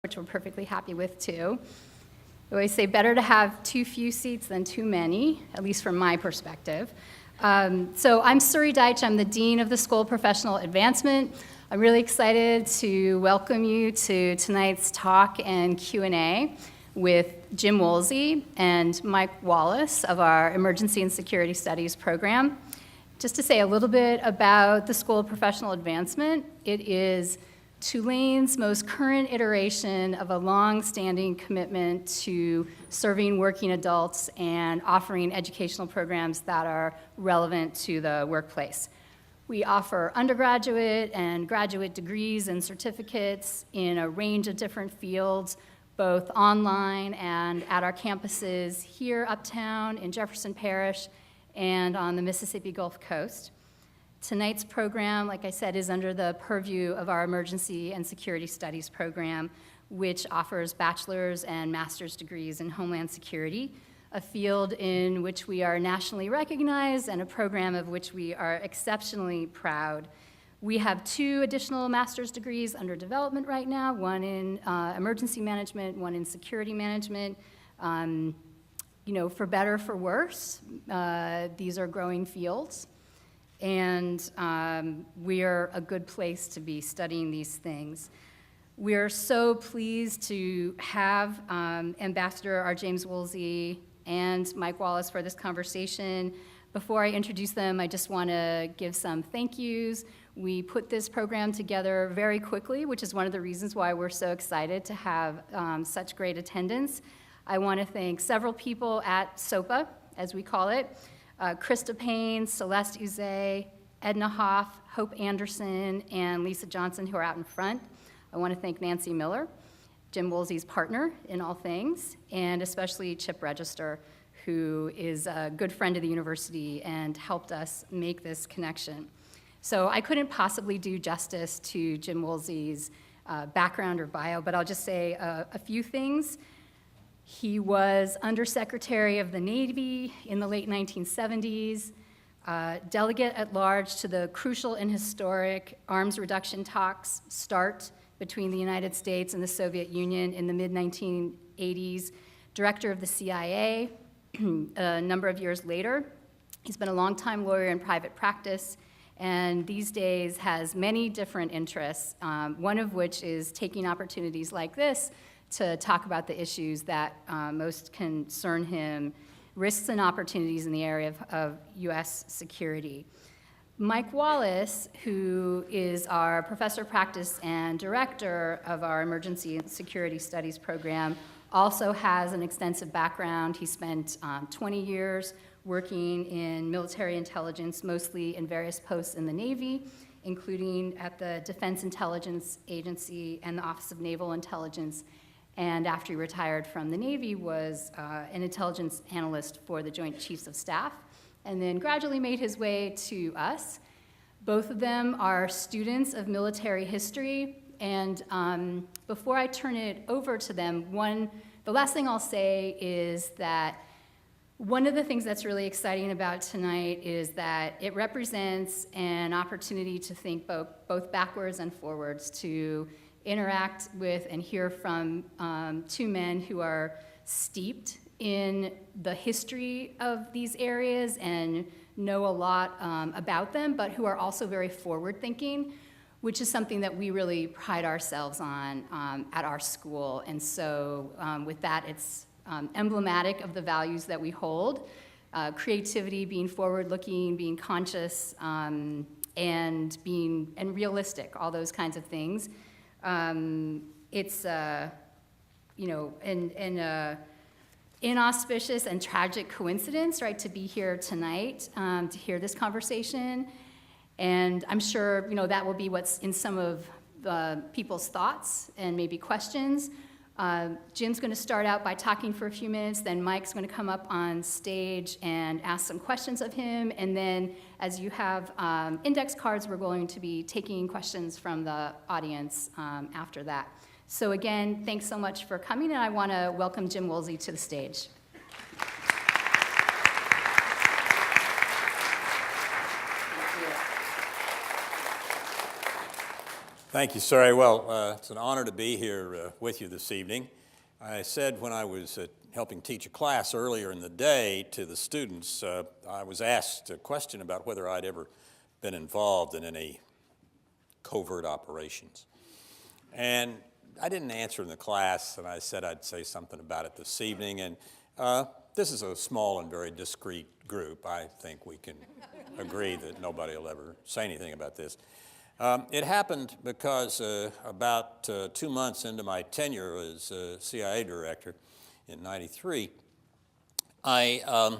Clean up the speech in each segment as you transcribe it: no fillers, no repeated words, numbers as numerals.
which we're perfectly happy with too. I always say better to have too few seats than too many, at least from my perspective. So I'm Suri Deitch. I'm the Dean of the School of Professional Advancement. I'm really excited to welcome you to tonight's talk and Q&A with Jim Woolsey and Mike Wallace of our Emergency and Security Studies program. Just to say a little bit about the School of Professional Advancement, it is Tulane's most current iteration of a long-standing commitment to serving working adults and offering educational programs that are relevant to the workplace. We offer undergraduate and graduate degrees and certificates in a range of different fields, both online and at our campuses here uptown in Jefferson Parish and on the Mississippi Gulf Coast. Tonight's program, like I said, is under the purview of our Emergency and Security Studies program, which offers bachelor's and master's degrees in Homeland Security, a field in which we are nationally recognized and a program of which we are exceptionally proud. We have 2 additional master's degrees under development right now, one in emergency management, one in security management. For better, for worse, these are growing fields. And we are a good place to be studying these things. We are so pleased to have Ambassador R. James Woolsey and Mike Wallace for this conversation. Before I introduce them, I just want to give some thank yous. We put this program together very quickly, which is one of the reasons why we're so excited to have such great attendance. I want to thank several people at SOPA, as we call it. Krista Payne, Celeste Uze, Edna Hoff, Hope Anderson, and Lisa Johnson, who are out in front. I want to thank Nancy Miller, Jim Woolsey's partner in all things, and especially Chip Register, who is a good friend of the university and helped us make this connection. So I couldn't possibly do justice to Jim Woolsey's background or bio, but I'll just say a few things. He was Undersecretary of the Navy in the late 1970s, delegate at large to the crucial and historic arms reduction talks START between the United States and the Soviet Union in the mid-1980s, director of the CIA a number of years later. He's been a longtime lawyer in private practice, and these days has many different interests, one of which is taking opportunities like this to talk about the issues that most concern him, risks and opportunities in the area of U.S. security. Mike Wallace, who is our professor of practice and director of our Emergency and Security Studies program, also has an extensive background. He spent 20 years working in military intelligence, mostly in various posts in the Navy, including at the Defense Intelligence Agency and the Office of Naval Intelligence, and after he retired from the Navy was an intelligence analyst for the Joint Chiefs of Staff, and then gradually made his way to us. Both of them are students of military history, and before I turn it over to them, the last thing I'll say is that one of the things that's really exciting about tonight is that it represents an opportunity to think both backwards and forwards, to interact with and hear from 2 men who are steeped in the history of these areas and know a lot about them, but who are also very forward-thinking, which is something that we really pride ourselves on at our school. And so with that, it's emblematic of the values that we hold, creativity, being forward-looking, being conscious, and realistic, all those kinds of things. It's an inauspicious and tragic coincidence, right, to be here tonight, to hear this conversation. And I'm sure, that will be what's in some of the people's thoughts and maybe questions. Jim's going to start out by talking for a few minutes, then Mike's going to come up on stage and ask some questions of him, and then as you have index cards, we're going to be taking questions from the audience after that. So again, thanks so much for coming, and I want to welcome Jim Woolsey to the stage. Thank you, Sari. Well, it's an honor to be here with you this evening. I said when I was helping teach a class earlier in the day to the students, I was asked a question about whether I'd ever been involved in any covert operations. And I didn't answer in the class, and I said I'd say something about it this evening. And this is a small and very discreet group. I think we can agree that nobody will ever say anything about this. It happened because about 2 months into my tenure as CIA director in '93, I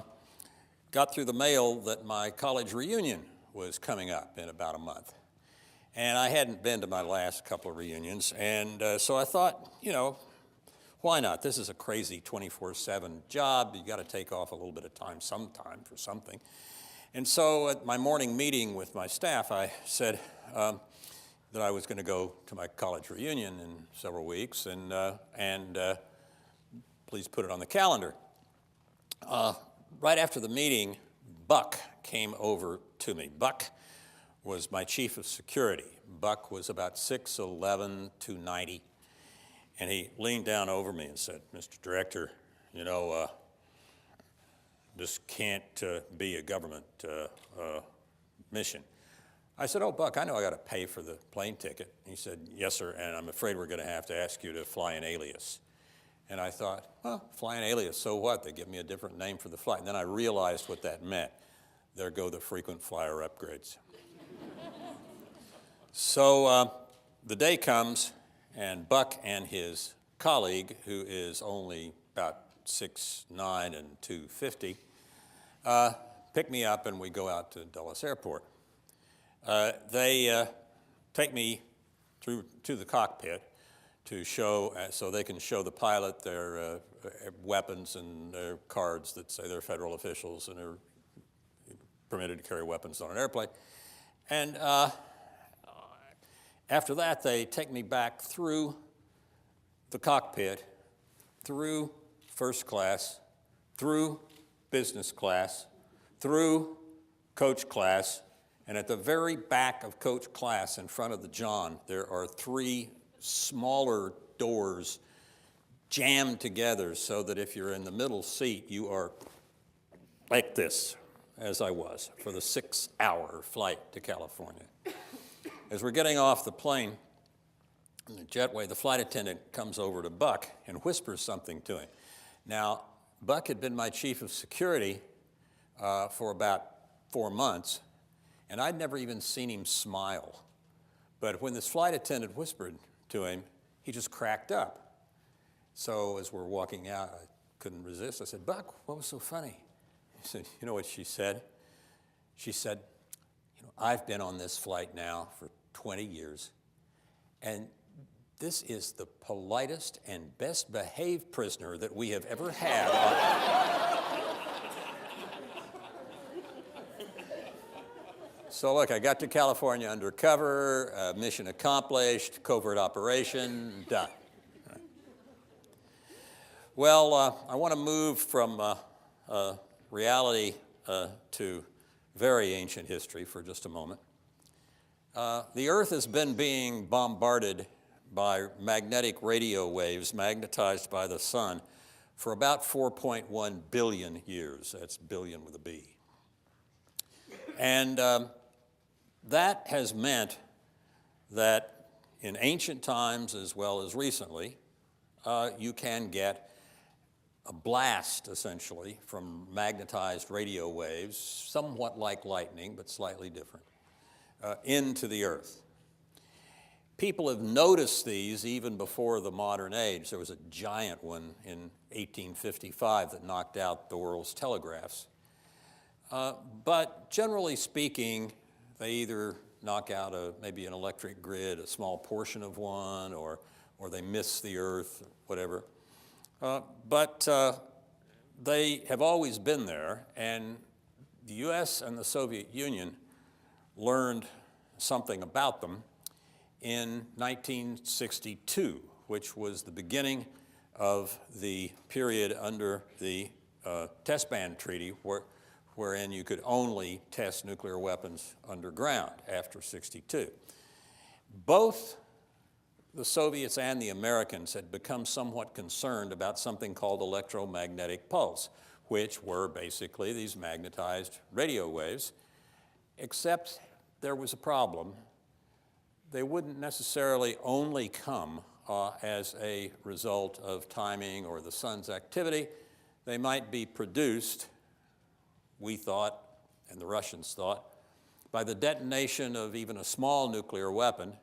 got through the mail that my college reunion was coming up in about a month. And I hadn't been to my last couple of reunions, and so I thought, you know, why not? This is a crazy 24/7 job. You got to take off a little bit of time sometime for something. And so at my morning meeting with my staff, I said that I was going to go to my college reunion in several weeks, and please put it on the calendar. Right after the meeting, Buck came over to me. Buck was my chief of security. Buck was about 6'11", 290, and he leaned down over me and said, "Mr. Director, you know, this can't be a government mission." I said, "Oh, Buck, I know I got to pay for the plane ticket." He said, "Yes, sir, and I'm afraid we're going to have to ask you to fly an alias." And I thought, well, fly an alias, so what? They give me a different name for the flight. And then I realized what that meant. There go the frequent flyer upgrades. So the day comes, and Buck and his colleague, who is only about 6'9" and 250, pick me up, and we go out to Dulles Airport. They take me through to the cockpit to show, so they can show the pilot their weapons and their cards that say they're federal officials and are permitted to carry weapons on an airplane. And after that, they take me back through the cockpit, through first class, through business class, through coach class, and at the very back of coach class in front of the John, there are 3 smaller doors jammed together so that if you're in the middle seat, you are like this, as I was, for the 6-hour flight to California. As we're getting off the plane, in the jetway, the flight attendant comes over to Buck and whispers something to him. Now, Buck had been my chief of security for about 4 months, and I'd never even seen him smile. But when this flight attendant whispered to him, he just cracked up. So as we're walking out, I couldn't resist. I said, "Buck, what was so funny?" He said, "You know what she said?" She said, "You know, I've been on this flight now for 20 years, and this is the politest and best behaved prisoner that we have ever had." So look, I got to California undercover, mission accomplished, covert operation, done. Right. Well, I want to move from reality to very ancient history for just a moment. The Earth has been being bombarded by magnetic radio waves magnetized by the sun for about 4.1 billion years. That's billion with a B. And that has meant that in ancient times as well as recently, you can get a blast, essentially, from magnetized radio waves, somewhat like lightning, but slightly different, into the Earth. People have noticed these even before the modern age. There was a giant one in 1855 that knocked out the world's telegraphs. But generally speaking, they either knock out maybe an electric grid, a small portion of one, or they miss the Earth, whatever. But they have always been there, and the US and the Soviet Union learned something about them in 1962, which was the beginning of the period under the Test Ban Treaty, wherein you could only test nuclear weapons underground after '62. both the Soviets and the Americans had become somewhat concerned about something called electromagnetic pulse, which were basically these magnetized radio waves, except there was a problem. They wouldn't necessarily only come as a result of timing or the sun's activity. They might be produced, we thought, and the Russians thought, by the detonation of even a small nuclear weapon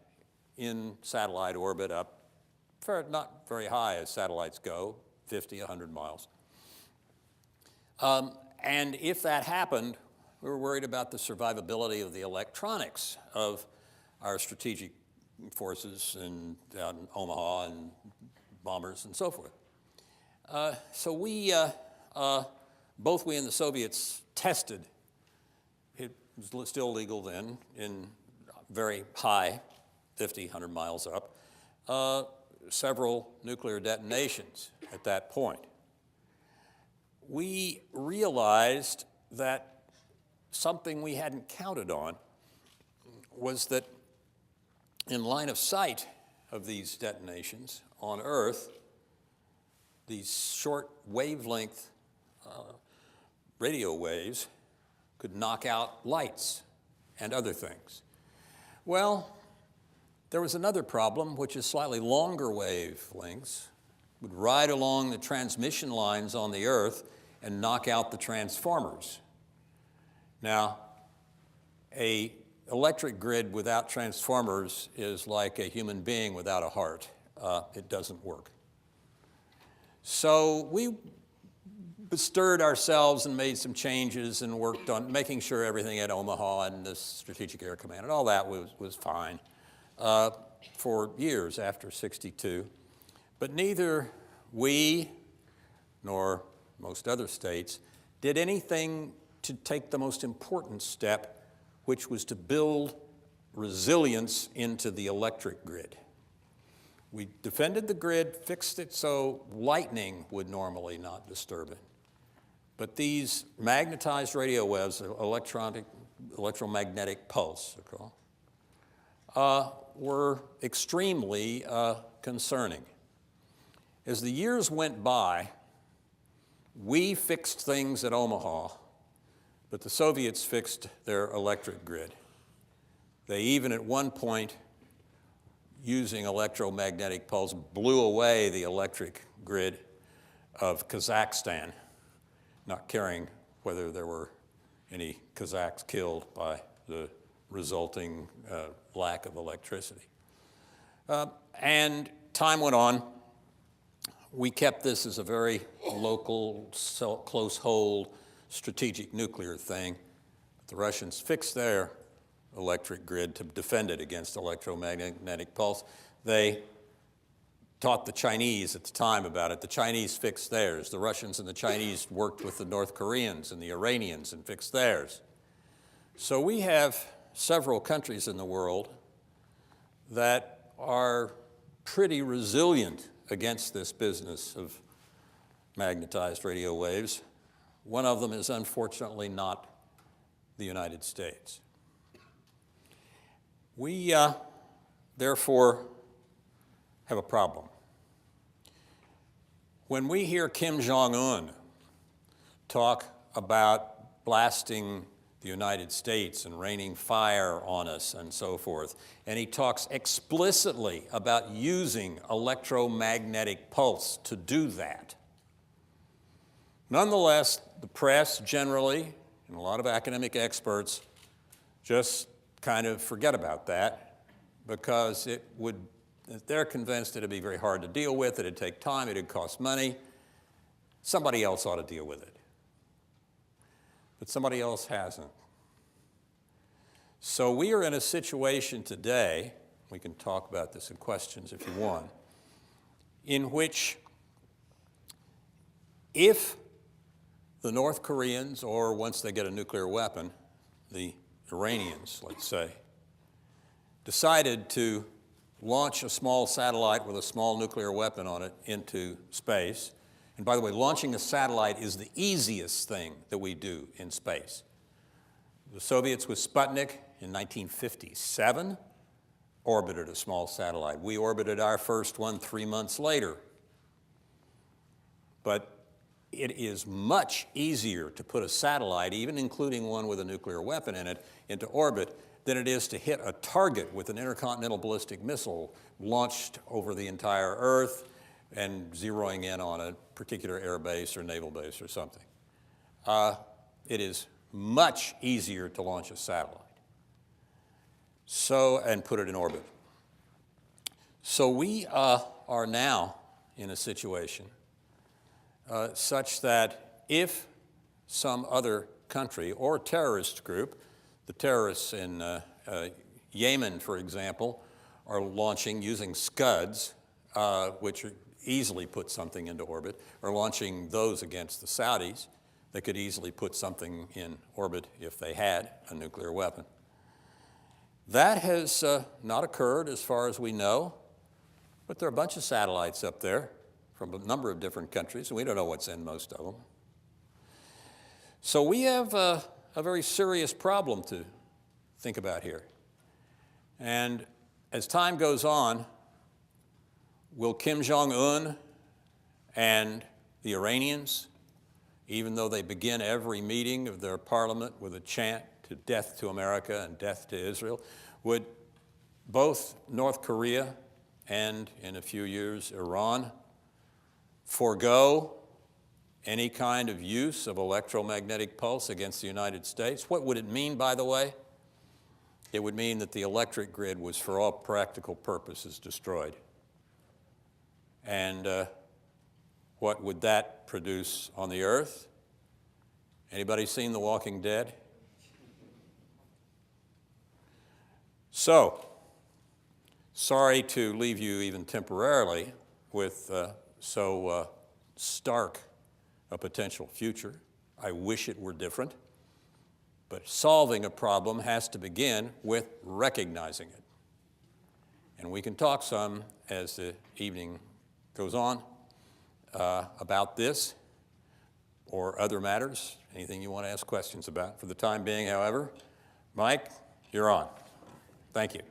in satellite orbit up, not very high as satellites go, 50, 100 miles. And if that happened, we were worried about the survivability of the electronics of our strategic forces out in Omaha and bombers and so forth. So we, both we and the Soviets tested, it was still legal then, in very high, 50, 100 miles up, several nuclear detonations at that point. We realized that something we hadn't counted on was that in line of sight of these detonations on Earth, these short wavelength radio waves could knock out lights and other things. Well, there was another problem, which is slightly longer wavelengths would ride along the transmission lines on the Earth and knock out the transformers. Now, an electric grid without transformers is like a human being without a heart. It doesn't work. So we bestirred ourselves and made some changes and worked on making sure everything at Omaha and the Strategic Air Command and all that was fine for years after '62. But neither we nor most other states did anything to take the most important step, which was to build resilience into the electric grid. We defended the grid, fixed it so lightning would normally not disturb it. But these magnetized radio waves, electromagnetic pulse, they're called, were extremely concerning. As the years went by, we fixed things at Omaha, but the Soviets fixed their electric grid. They even at one point, using electromagnetic pulse, blew away the electric grid of Kazakhstan, not caring whether there were any Kazakhs killed by the resulting lack of electricity. And time went on. We kept this as a very local, close hold, strategic nuclear thing. The Russians fixed their electric grid to defend it against electromagnetic pulse. They taught the Chinese at the time about it. The Chinese fixed theirs. The Russians and the Chinese worked with the North Koreans and the Iranians and fixed theirs. So we have several countries in the world that are pretty resilient against this business of magnetized radio waves. One of them is unfortunately not the United States. We, therefore, have a problem. When we hear Kim Jong-un talk about blasting the United States and raining fire on us and so forth, and he talks explicitly about using electromagnetic pulse to do that, nonetheless, the press generally, and a lot of academic experts, just kind of forget about that because they're convinced it'd be very hard to deal with, it'd take time, it'd cost money. Somebody else ought to deal with it. But somebody else hasn't. So we are in a situation today, we can talk about this in questions if you want, in which if the North Koreans, or once they get a nuclear weapon, the Iranians, let's say, decided to launch a small satellite with a small nuclear weapon on it into space. And by the way, launching a satellite is the easiest thing that we do in space. The Soviets with Sputnik in 1957, orbited a small satellite. We orbited our first one 3 months later. But it is much easier to put a satellite, even including one with a nuclear weapon in it, into orbit than it is to hit a target with an intercontinental ballistic missile launched over the entire Earth and zeroing in on a particular air base or naval base or something. It is much easier to launch a satellite and put it in orbit. So we are now in a situation such that if some other country or terrorist group, the terrorists in Yemen, for example, are launching using Scuds, which easily put something into orbit, or launching those against the Saudis. They could easily put something in orbit if they had a nuclear weapon. That has not occurred as far as we know, but there are a bunch of satellites up there from a number of different countries, and we don't know what's in most of them. So we have a very serious problem to think about here. And as time goes on, will Kim Jong-un and the Iranians, even though they begin every meeting of their parliament with a chant to death to America and death to Israel, would both North Korea and, in a few years, Iran forego any kind of use of electromagnetic pulse against the United States? What would it mean, by the way? It would mean that the electric grid was, for all practical purposes, destroyed. And what would that produce on the earth? Anybody seen The Walking Dead? So, sorry to leave you even temporarily with so stark a potential future. I wish it were different. But solving a problem has to begin with recognizing it. And we can talk some as the evening goes on about this or other matters, anything you want to ask questions about. For the time being, however, Mike, you're on. Thank you.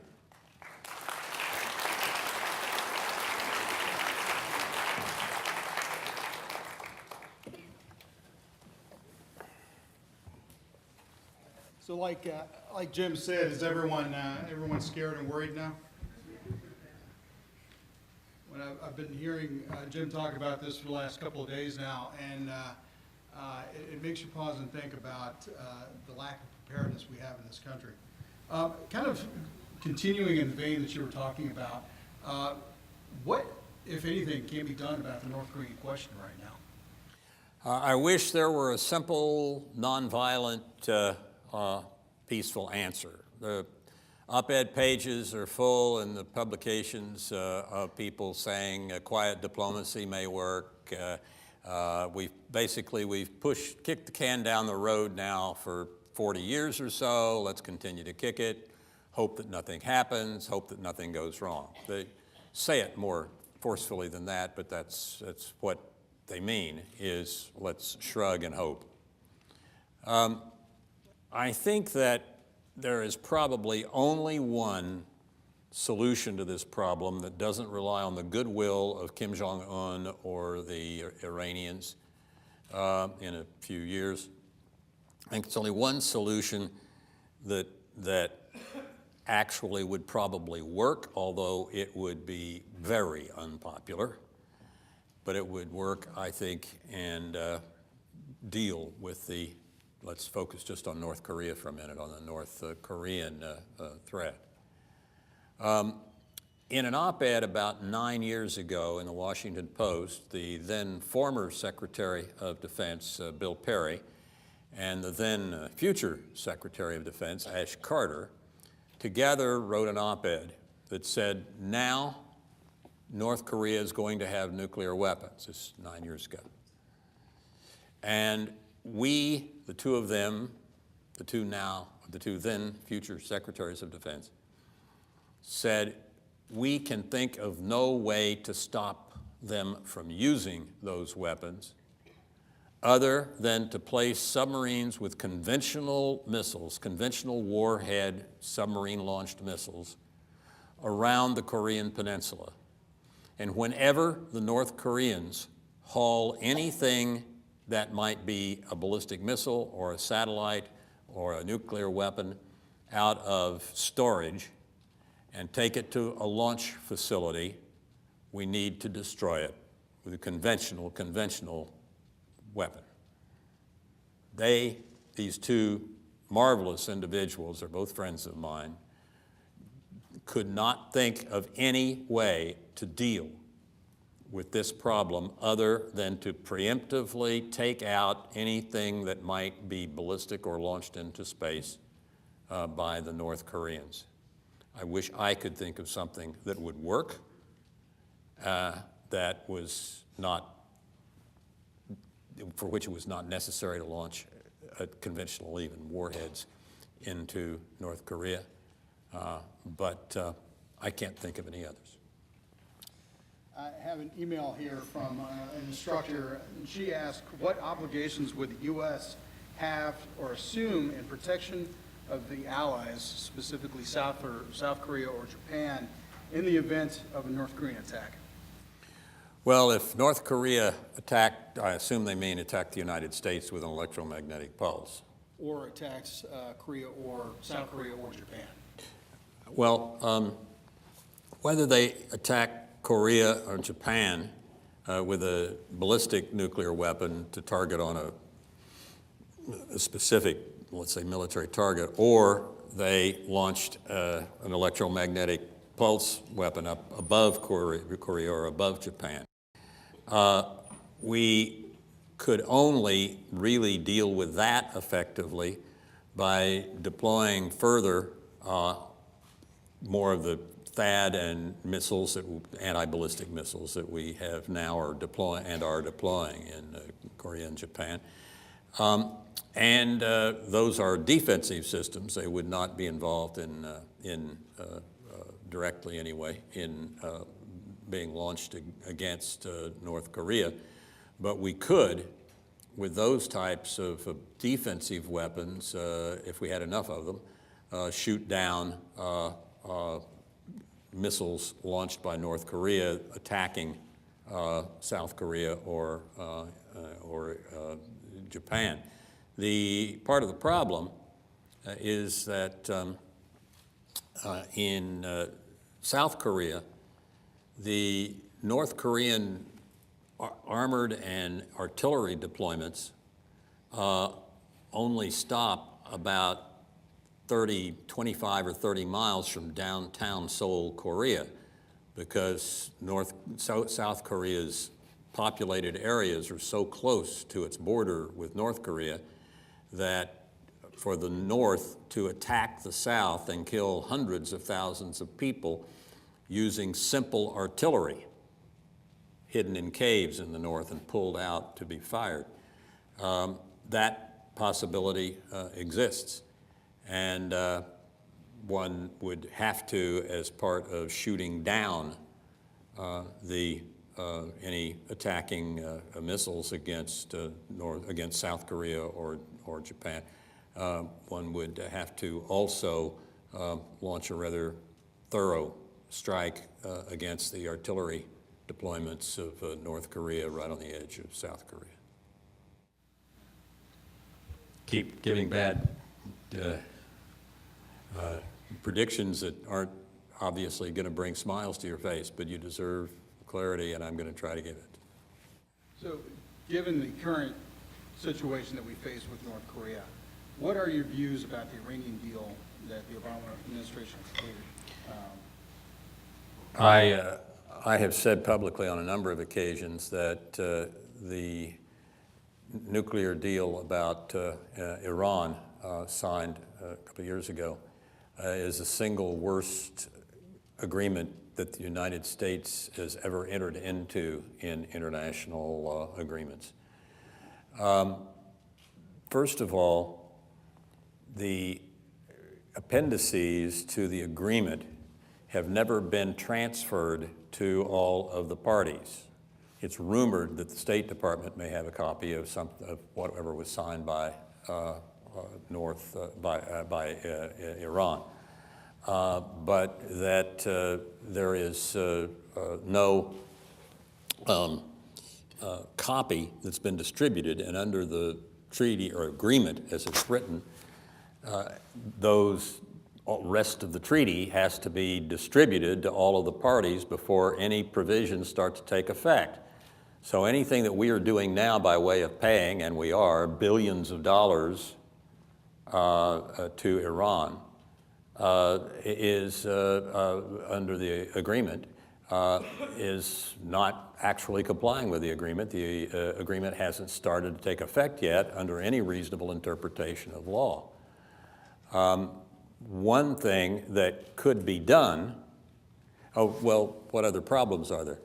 So like Jim said, is everyone scared and worried now? When I've been hearing Jim talk about this for the last couple of days now, and it makes you pause and think about the lack of preparedness we have in this country. Kind of continuing in the vein that you were talking about, what, if anything, can be done about the North Korean question right now? I wish there were a simple, nonviolent, peaceful answer. The op-ed pages are full in the publications of people saying quiet diplomacy may work. We've kicked the can down the road now for 40 years or so. Let's continue to kick it. Hope that nothing happens. Hope that nothing goes wrong. They say it more forcefully than that, but that's what they mean, is let's shrug and hope. I think that there is probably only one solution to this problem that doesn't rely on the goodwill of Kim Jong-un or the Iranians in a few years. I think it's only one solution that actually would probably work, although it would be very unpopular. But it would work, I think, and deal with the, let's focus just on North Korea for a minute, on the North Korean threat. In an op-ed about 9 years ago in the Washington Post, the then former Secretary of Defense, Bill Perry, and the then future Secretary of Defense, Ash Carter, together wrote an op-ed that said, now North Korea is going to have nuclear weapons. This is 9 years ago. And we, the two of them, the two then future Secretaries of Defense, said, we can think of no way to stop them from using those weapons other than to place submarines with conventional missiles, conventional warhead submarine-launched missiles, around the Korean Peninsula. And whenever the North Koreans haul anything that might be a ballistic missile or a satellite or a nuclear weapon out of storage and take it to a launch facility, we need to destroy it with a conventional weapon. These two marvelous individuals, are both friends of mine, could not think of any way to deal with this problem other than to preemptively take out anything that might be ballistic or launched into space by the North Koreans. I wish I could think of something that would work, that was not, for which it was not necessary to launch conventional even warheads into North Korea, but I can't think of any others. I have an email here from an instructor, and she asked, what obligations would the U.S. have or assume in protection of the allies, specifically South Korea or Japan, in the event of a North Korean attack? Well, if North Korea attacked, I assume they mean attack the United States with an electromagnetic pulse. Or attacks Korea or South Korea or Japan? Well, whether they attack Korea or Japan with a ballistic nuclear weapon to target on a specific, let's say, military target, or they launched an electromagnetic pulse weapon up above Korea or above Japan, we could only really deal with that effectively by deploying further more of the THAAD and missiles, anti-ballistic missiles that we have now are deploying in Korea and Japan. And those are defensive systems. They would not be involved in directly anyway, in being launched against North Korea. But we could, with those types of defensive weapons, if we had enough of them, shoot down missiles launched by North Korea attacking South Korea or Japan. The part of the problem is that in South Korea, the North Korean armored and artillery deployments only stop about 25 or 30 miles from downtown Seoul, Korea, because South Korea's populated areas are so close to its border with North Korea that for the North to attack the South and kill hundreds of thousands of people using simple artillery hidden in caves in the North and pulled out to be fired, that possibility exists. And one would have to, as part of shooting down any attacking missiles against South Korea or Japan, one would have to also launch a rather thorough strike against the artillery deployments of North Korea right on the edge of South Korea. Keep giving bad predictions that aren't obviously going to bring smiles to your face, but you deserve clarity, and I'm going to try to give it. So, given the current situation that we face with North Korea, what are your views about the Iranian deal that the Obama administration completed? I have said publicly on a number of occasions that the nuclear deal about Iran signed a couple of years ago is the single worst agreement that the United States has ever entered into in international agreements. First of all, the appendices to the agreement have never been transferred to all of the parties. It's rumored that the State Department may have a copy of whatever was signed by Iran. but that there is no copy that's been distributed, and under the treaty or agreement as it's written, those rest of the treaty has to be distributed to all of the parties before any provisions start to take effect. So anything that we are doing now by way of paying, and we are, billions of dollars to Iran is under the agreement is not actually complying with the agreement. The agreement hasn't started to take effect yet under any reasonable interpretation of law. One thing that could be done, oh, well, what other problems are there?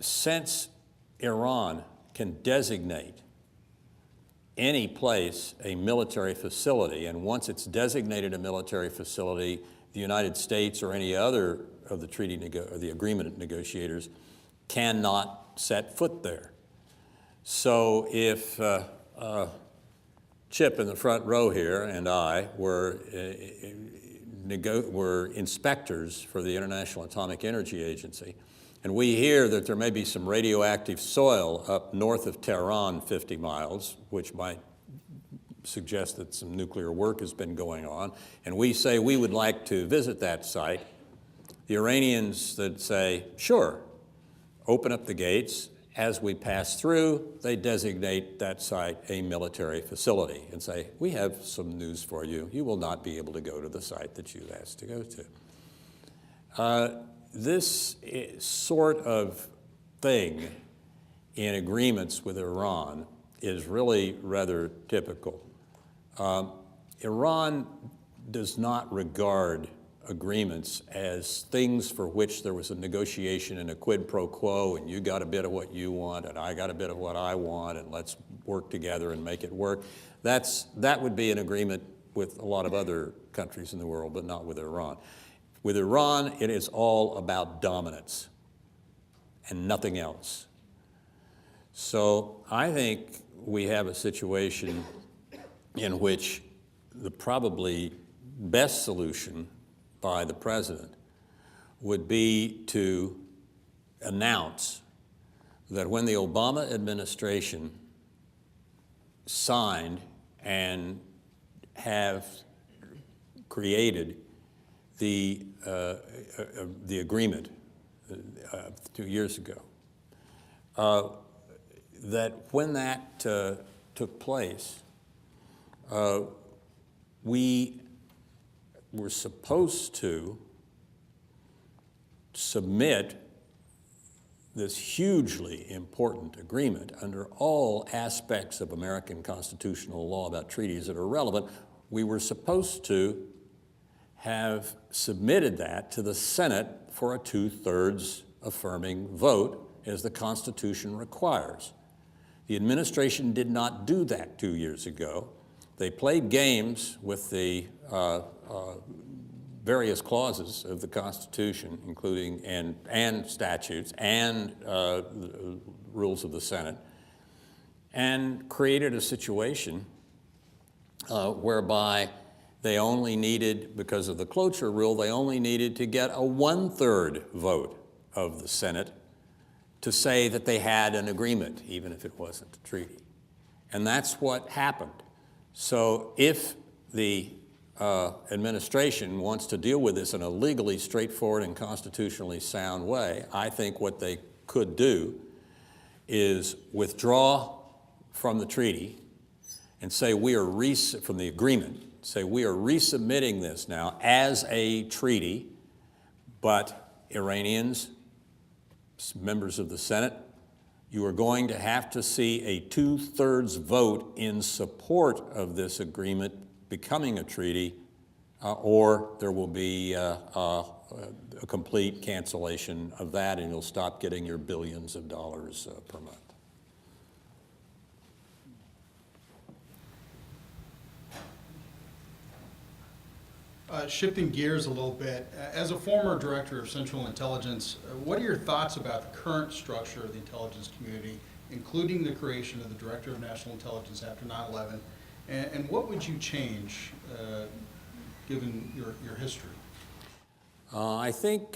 Since Iran can designate any place a military facility, and once it's designated a military facility, the United States or any other of the treaty or the agreement negotiators cannot set foot there. So if Chip in the front row here and I were inspectors for the International Atomic Energy Agency, and we hear that there may be some radioactive soil up north of Tehran 50 miles, which might suggest that some nuclear work has been going on, and we say we would like to visit that site, the Iranians that say, sure, open up the gates. As we pass through, they designate that site a military facility and say, we have some news for you. You will not be able to go to the site that you've asked to go to. This sort of thing in agreements with Iran is really rather typical. Iran does not regard agreements as things for which there was a negotiation and a quid pro quo, and you got a bit of what you want and I got a bit of what I want, and let's work together and make it work. That would be an agreement with a lot of other countries in the world, but not with Iran. With Iran, it is all about dominance and nothing else. So I think we have a situation in which the probably best solution by the president would be to announce that when the Obama administration signed and have created the agreement 2 years ago, that when that took place, we were supposed to submit this hugely important agreement under all aspects of American constitutional law about treaties that are relevant. We were supposed to have submitted that to the Senate for a 2/3 affirming vote, as the Constitution requires. The administration did not do that 2 years ago. They played games with the various clauses of the Constitution, including and statutes and the rules of the Senate, and created a situation whereby they only needed, because of the cloture rule, they only needed to get a 1/3 vote of the Senate to say that they had an agreement, even if it wasn't a treaty. And that's what happened. So if the administration wants to deal with this in a legally straightforward and constitutionally sound way, I think what they could do is withdraw from the treaty and say we are from the agreement, say we are resubmitting this now as a treaty, but Iranians, members of the Senate, you are going to have to see a 2/3 vote in support of this agreement becoming a treaty, or there will be a complete cancellation of that, and you'll stop getting your billions of dollars per month. Shifting gears a little bit, as a former director of Central Intelligence, what are your thoughts about the current structure of the intelligence community, including the creation of the Director of National Intelligence after 9/11, and what would you change, given your history? I think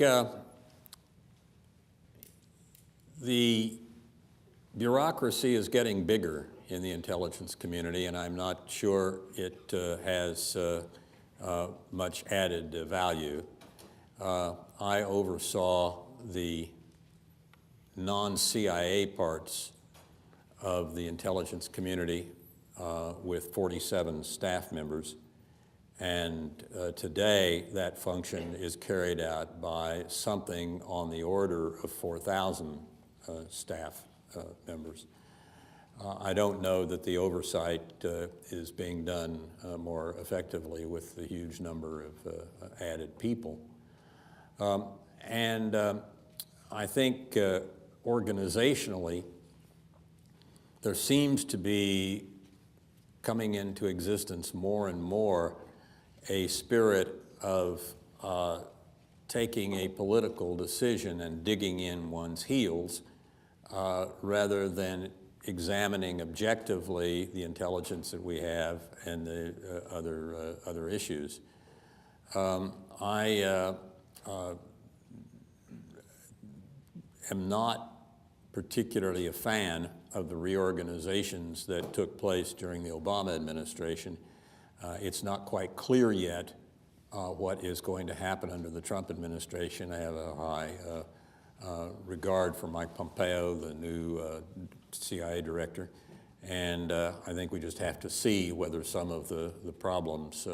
the bureaucracy is getting bigger in the intelligence community, and I'm not sure it has much added value. I oversaw the non-CIA parts of the intelligence community with 47 staff members, and today that function is carried out by something on the order of 4,000 staff members. I don't know that the oversight is being done more effectively with the huge number of added people. I think organizationally, there seems to be coming into existence more and more a spirit of taking a political decision and digging in one's heels rather than examining objectively the intelligence that we have and the other issues. I am not particularly a fan of the reorganizations that took place during the Obama administration. It's not quite clear yet what is going to happen under the Trump administration. I have a high regard for Mike Pompeo, the new CIA director, and I think we just have to see whether some of the problems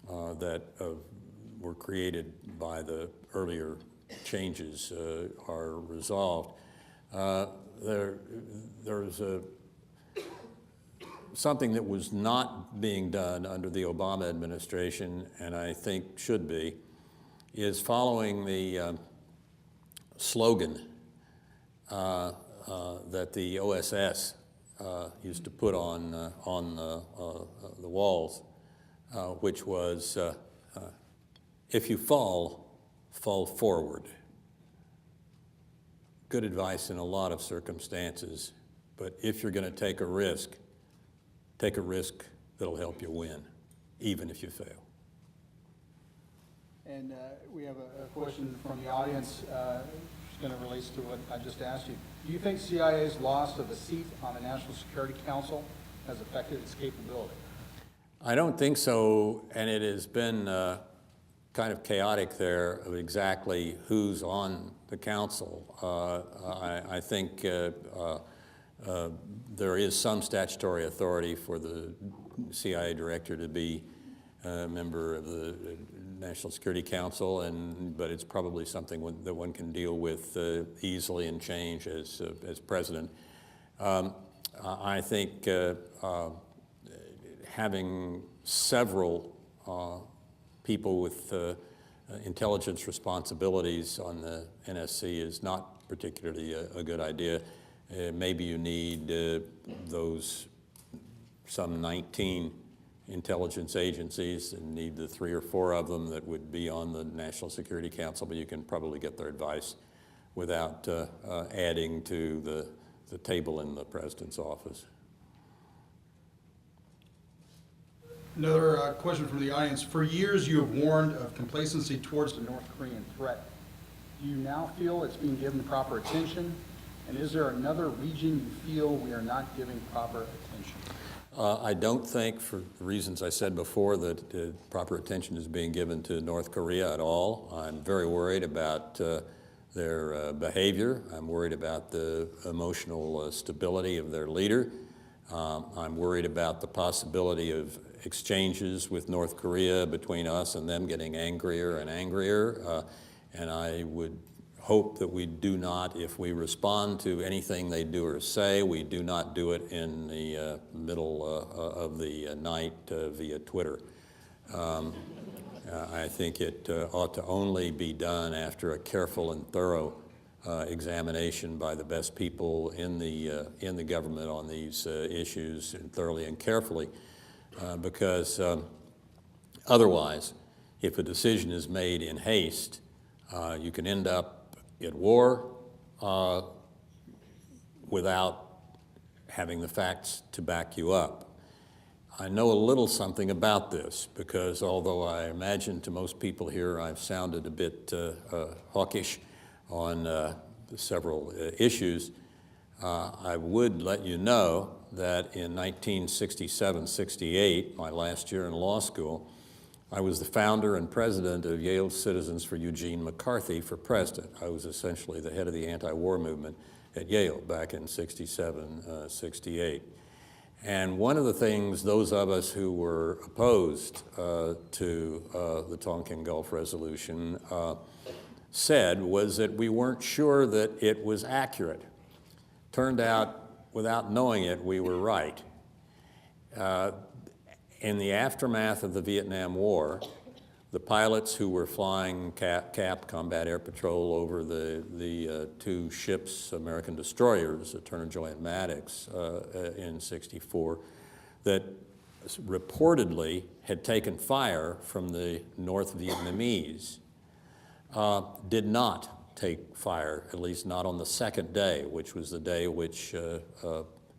that were created by the earlier changes are resolved. There's something that was not being done under the Obama administration, and I think should be, is following the slogan that the OSS used to put on the walls, which was, if you fall, fall forward. Good advice in a lot of circumstances, but if you're going to take a risk that'll help you win, even if you fail. And we have a question from the audience, which kind of relates to what I just asked you. Do you think CIA's loss of a seat on the National Security Council has affected its capability? I don't think so, and it has been kind of chaotic there of exactly who's on the council. I think there is some statutory authority for the CIA director to be a member of the National Security Council, but it's probably something that one can deal with easily and change as president. I think having several people with intelligence responsibilities on the NSC is not particularly a good idea. Maybe you need those some 19 intelligence agencies and need the 3 or 4 of them that would be on the National Security Council, but you can probably get their advice without adding to the table in the president's office. Another question from the audience. For years you have warned of complacency towards the North Korean threat. Do you now feel it's being given proper attention? And is there another region you feel we are not giving proper attention? I don't think, for the reasons I said before, that proper attention is being given to North Korea at all. I'm very worried about their behavior. I'm worried about the emotional stability of their leader. I'm worried about the possibility of exchanges with North Korea between us and them getting angrier and angrier. And I would hope that we do not, if we respond to anything they do or say, we do not do it in the middle of the night via Twitter. I think it ought to only be done after a careful and thorough examination by the best people in the government on these issues, and thoroughly and carefully, because otherwise, if a decision is made in haste, you can end up at war without having the facts to back you up. I know a little something about this because although I imagine to most people here I've sounded a bit hawkish on several issues, I would let you know that in 1967-68, my last year in law school, I was the founder and president of Yale Citizens for Eugene McCarthy for president. I was essentially the head of the anti-war movement at Yale back in 67-68. And one of the things those of us who were opposed to the Tonkin Gulf Resolution said was that we weren't sure that it was accurate. Turned out, without knowing it, we were right. In the aftermath of the Vietnam War, the pilots who were flying CAP, Combat Air Patrol, over the two ships, American destroyers, Turner Joy and Maddox, in '64, that reportedly had taken fire from the North Vietnamese, did not take fire, at least not on the second day, which was the day which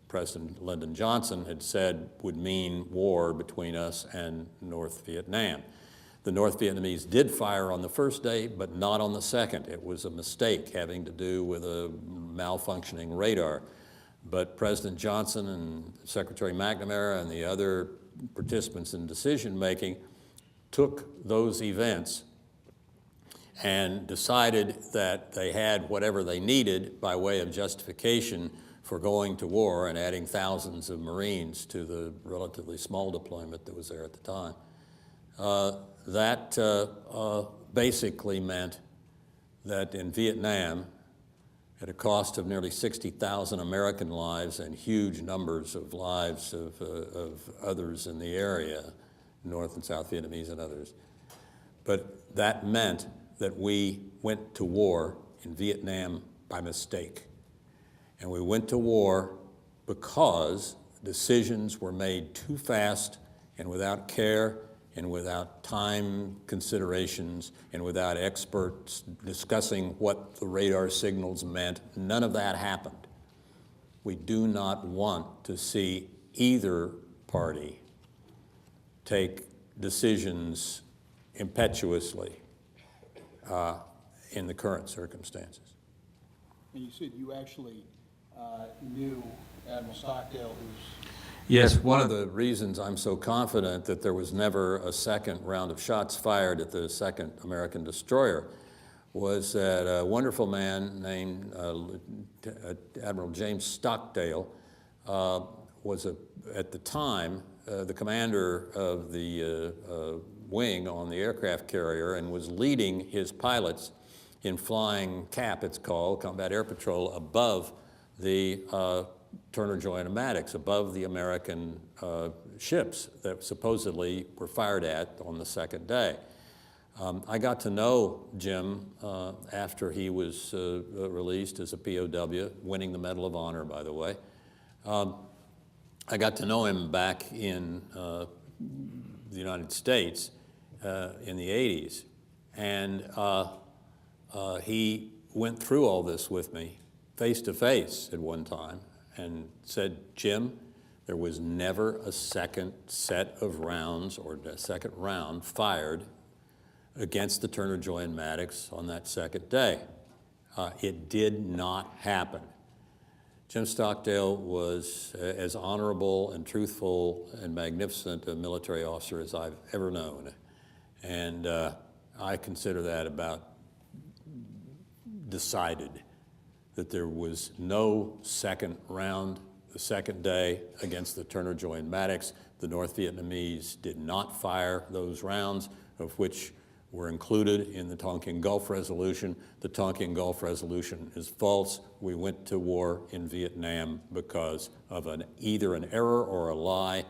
President Lyndon Johnson had said would mean war between us and North Vietnam. The North Vietnamese did fire on the first day, but not on the second. It was a mistake having to do with a malfunctioning radar. But President Johnson and Secretary McNamara and the other participants in decision-making took those events and decided that they had whatever they needed by way of justification for going to war and adding thousands of Marines to the relatively small deployment that was there at the time. That basically meant that in Vietnam, at a cost of nearly 60,000 American lives and huge numbers of lives of others in the area, North and South Vietnamese and others, but that meant that we went to war in Vietnam by mistake. And we went to war because decisions were made too fast and without care and without time considerations and without experts discussing what the radar signals meant. None of that happened. We do not want to see either party take decisions impetuously in the current circumstances. And you said you actually knew Admiral Stockdale, who's... Yes, one of the reasons I'm so confident that there was never a second round of shots fired at the second American destroyer was that a wonderful man named Admiral James Stockdale was, at the time, the commander of the wing on the aircraft carrier and was leading his pilots in flying CAP, it's called, Combat Air Patrol, above the Turner Joy and Maddox, above the American ships that supposedly were fired at on the second day. I got to know Jim after he was released as a POW, winning the Medal of Honor, by the way. I got to know him back in the United States in the 80s, and he went through all this with me face to face at one time and said, Jim, there was never a second set of rounds or a second round fired against the Turner Joy and Maddox on that second day. It did not happen. Jim Stockdale was as honorable and truthful and magnificent a military officer as I've ever known. And I consider that about decided that there was no second round the second day against the Turner Joy and Maddox. The North Vietnamese did not fire those rounds, of which were included in the Tonkin Gulf Resolution. The Tonkin Gulf Resolution is false. We went to war in Vietnam because of either an error or a lie.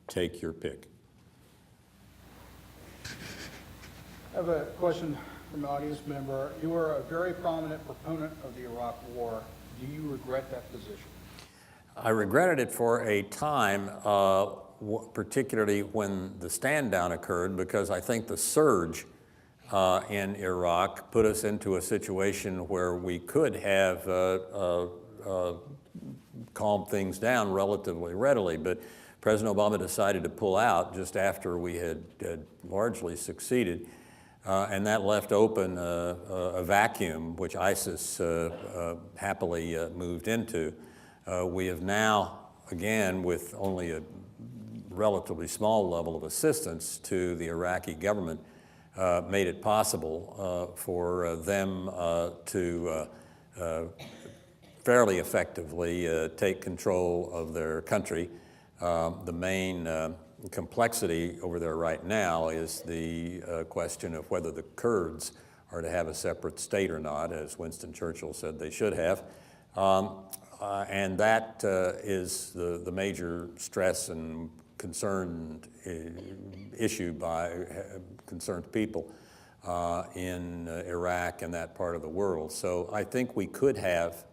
Take your pick. I have a question from an audience member. You were a very prominent proponent of the Iraq War. Do you regret that position? I regretted it for a time, particularly when the stand down occurred, because I think the surge in Iraq put us into a situation where we could have calmed things down relatively readily. But President Obama decided to pull out just after we had largely succeeded, and that left open a vacuum which ISIS happily moved into. We have now, again, with only a relatively small level of assistance to the Iraqi government, made it possible for them to fairly effectively take control of their country. The main complexity over there right now is the question of whether the Kurds are to have a separate state or not, as Winston Churchill said they should have. And that is the major stress and concerned issue by concerned people in Iraq and that part of the world. So I think we could have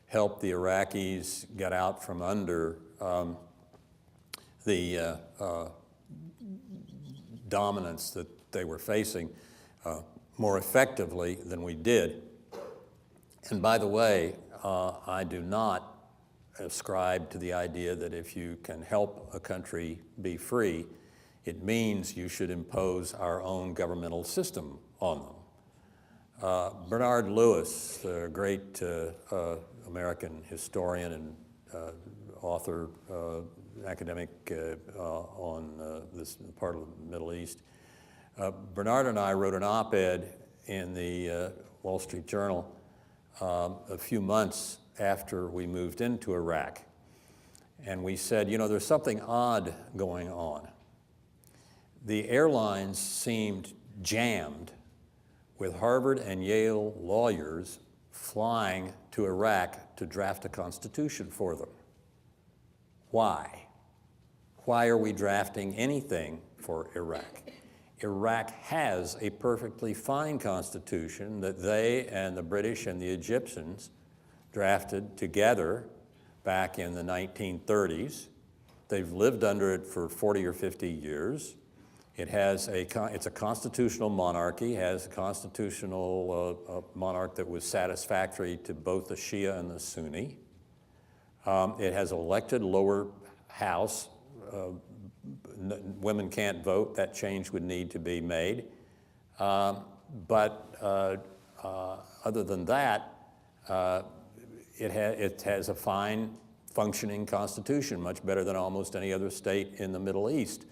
helped the Iraqis get out from under the dominance that they were facing more effectively than we did. And by the way, I do not ascribe to the idea that if you can help a country be free, it means you should impose our own governmental system on them. Bernard Lewis, the great American historian and author, academic on this part of the Middle East, Bernard and I wrote an op-ed in the Wall Street Journal a few months after we moved into Iraq. And we said, you know, there's something odd going on. The airlines seemed jammed with Harvard and Yale lawyers flying to Iraq to draft a constitution for them. Why? Why are we drafting anything for Iraq? Iraq has a perfectly fine constitution that they and the British and the Egyptians drafted together back in the 1930s. They've lived under it for 40 or 50 years. It's a constitutional monarchy, has a constitutional monarch that was satisfactory to both the Shia and the Sunni. It has an elected lower house. Women can't vote. That change would need to be made. But other than that, it has a fine functioning constitution, much better than almost any other state in the Middle East.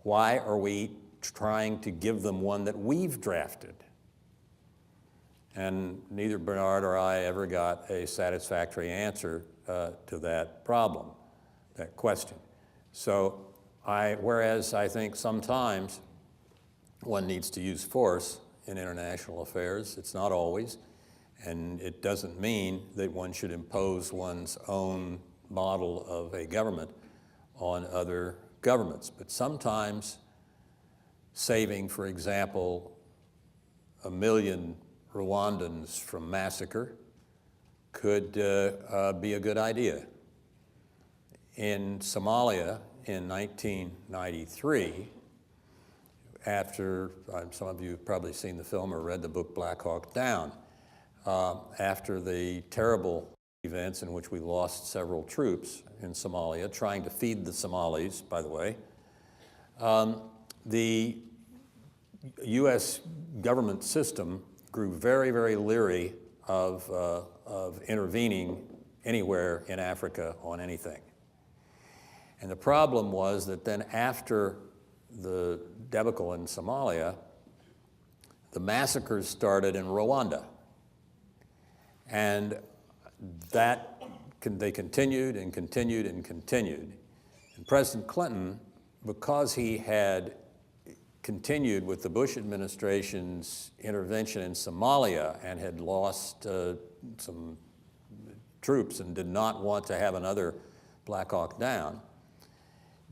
Why are we trying to give them one that we've drafted? And neither Bernard or I ever got a satisfactory answer to that problem, that question. So whereas I think sometimes one needs to use force in international affairs, it's not always, and it doesn't mean that one should impose one's own model of a government on other governments. But sometimes saving, for example, 1 million Rwandans from massacre could be a good idea. In Somalia in 1993, after, some of you have probably seen the film or read the book Black Hawk Down, after the terrible events in which we lost several troops in Somalia, trying to feed the Somalis, by the way, the U.S. government system grew very, very leery of intervening anywhere in Africa on anything. And the problem was that then after the debacle in Somalia, the massacres started in Rwanda. And they continued and continued and continued. And President Clinton, because he had continued with the Bush administration's intervention in Somalia and had lost some troops and did not want to have another Black Hawk Down,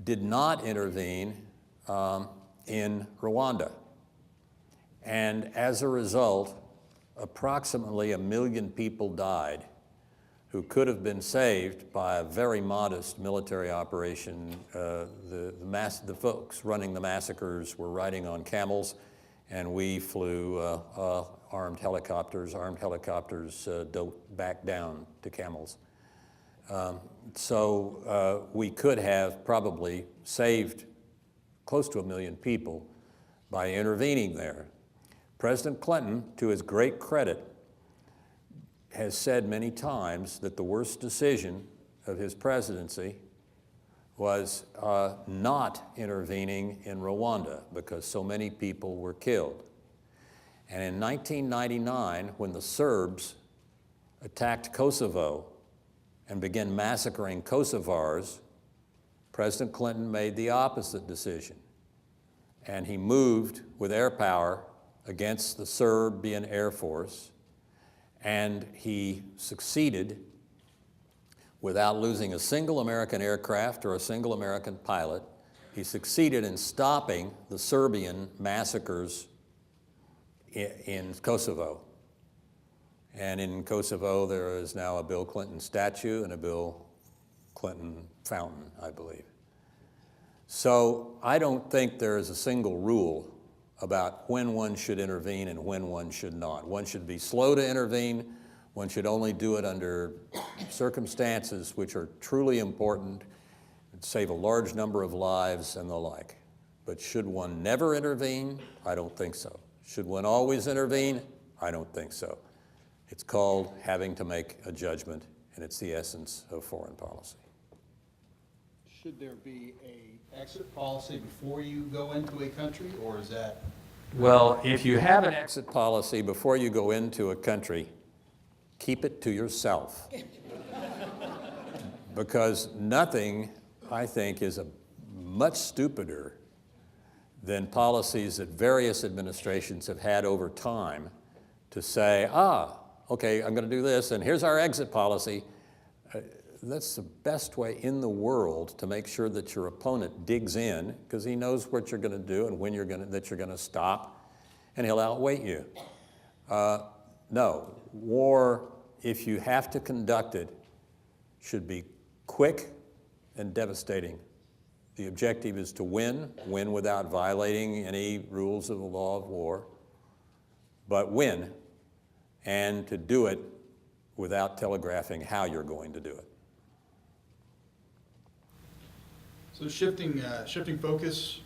did not intervene in Rwanda. And as a result, approximately 1 million people died who could have been saved by a very modest military operation. The folks running the massacres were riding on camels, and we flew armed helicopters. Armed helicopters don't back down to camels. So we could have probably saved close to 1 million people by intervening there. President Clinton, to his great credit, has said many times that the worst decision of his presidency was not intervening in Rwanda because so many people were killed. And in 1999, when the Serbs attacked Kosovo and began massacring Kosovars, President Clinton made the opposite decision. And he moved with air power against the Serbian Air Force, and he succeeded without losing a single American aircraft or a single American pilot. He succeeded in stopping the Serbian massacres in Kosovo. And in Kosovo, there is now a Bill Clinton statue and a Bill Clinton fountain, I believe. So I don't think there is a single rule about when one should intervene and when one should not. One should be slow to intervene. One should only do it under circumstances which are truly important, save a large number of lives and the like. But should one never intervene? I don't think so. Should one always intervene? I don't think so. It's called having to make a judgment, and it's the essence of foreign policy. Should there be an exit policy before you go into a country, or is that? Well, if you have an exit policy before you go into a country, keep it to yourself. Because nothing, I think, is much stupider than policies that various administrations have had over time to say, okay, I'm going to do this, and here's our exit policy. That's the best way in the world to make sure that your opponent digs in, because he knows what you're going to do and when you're going to stop, and he'll outweight you. No, war, if you have to conduct it, should be quick and devastating. The objective is to win without violating any rules of the law of war, but win, and to do it without telegraphing how you're going to do it. So shifting focus,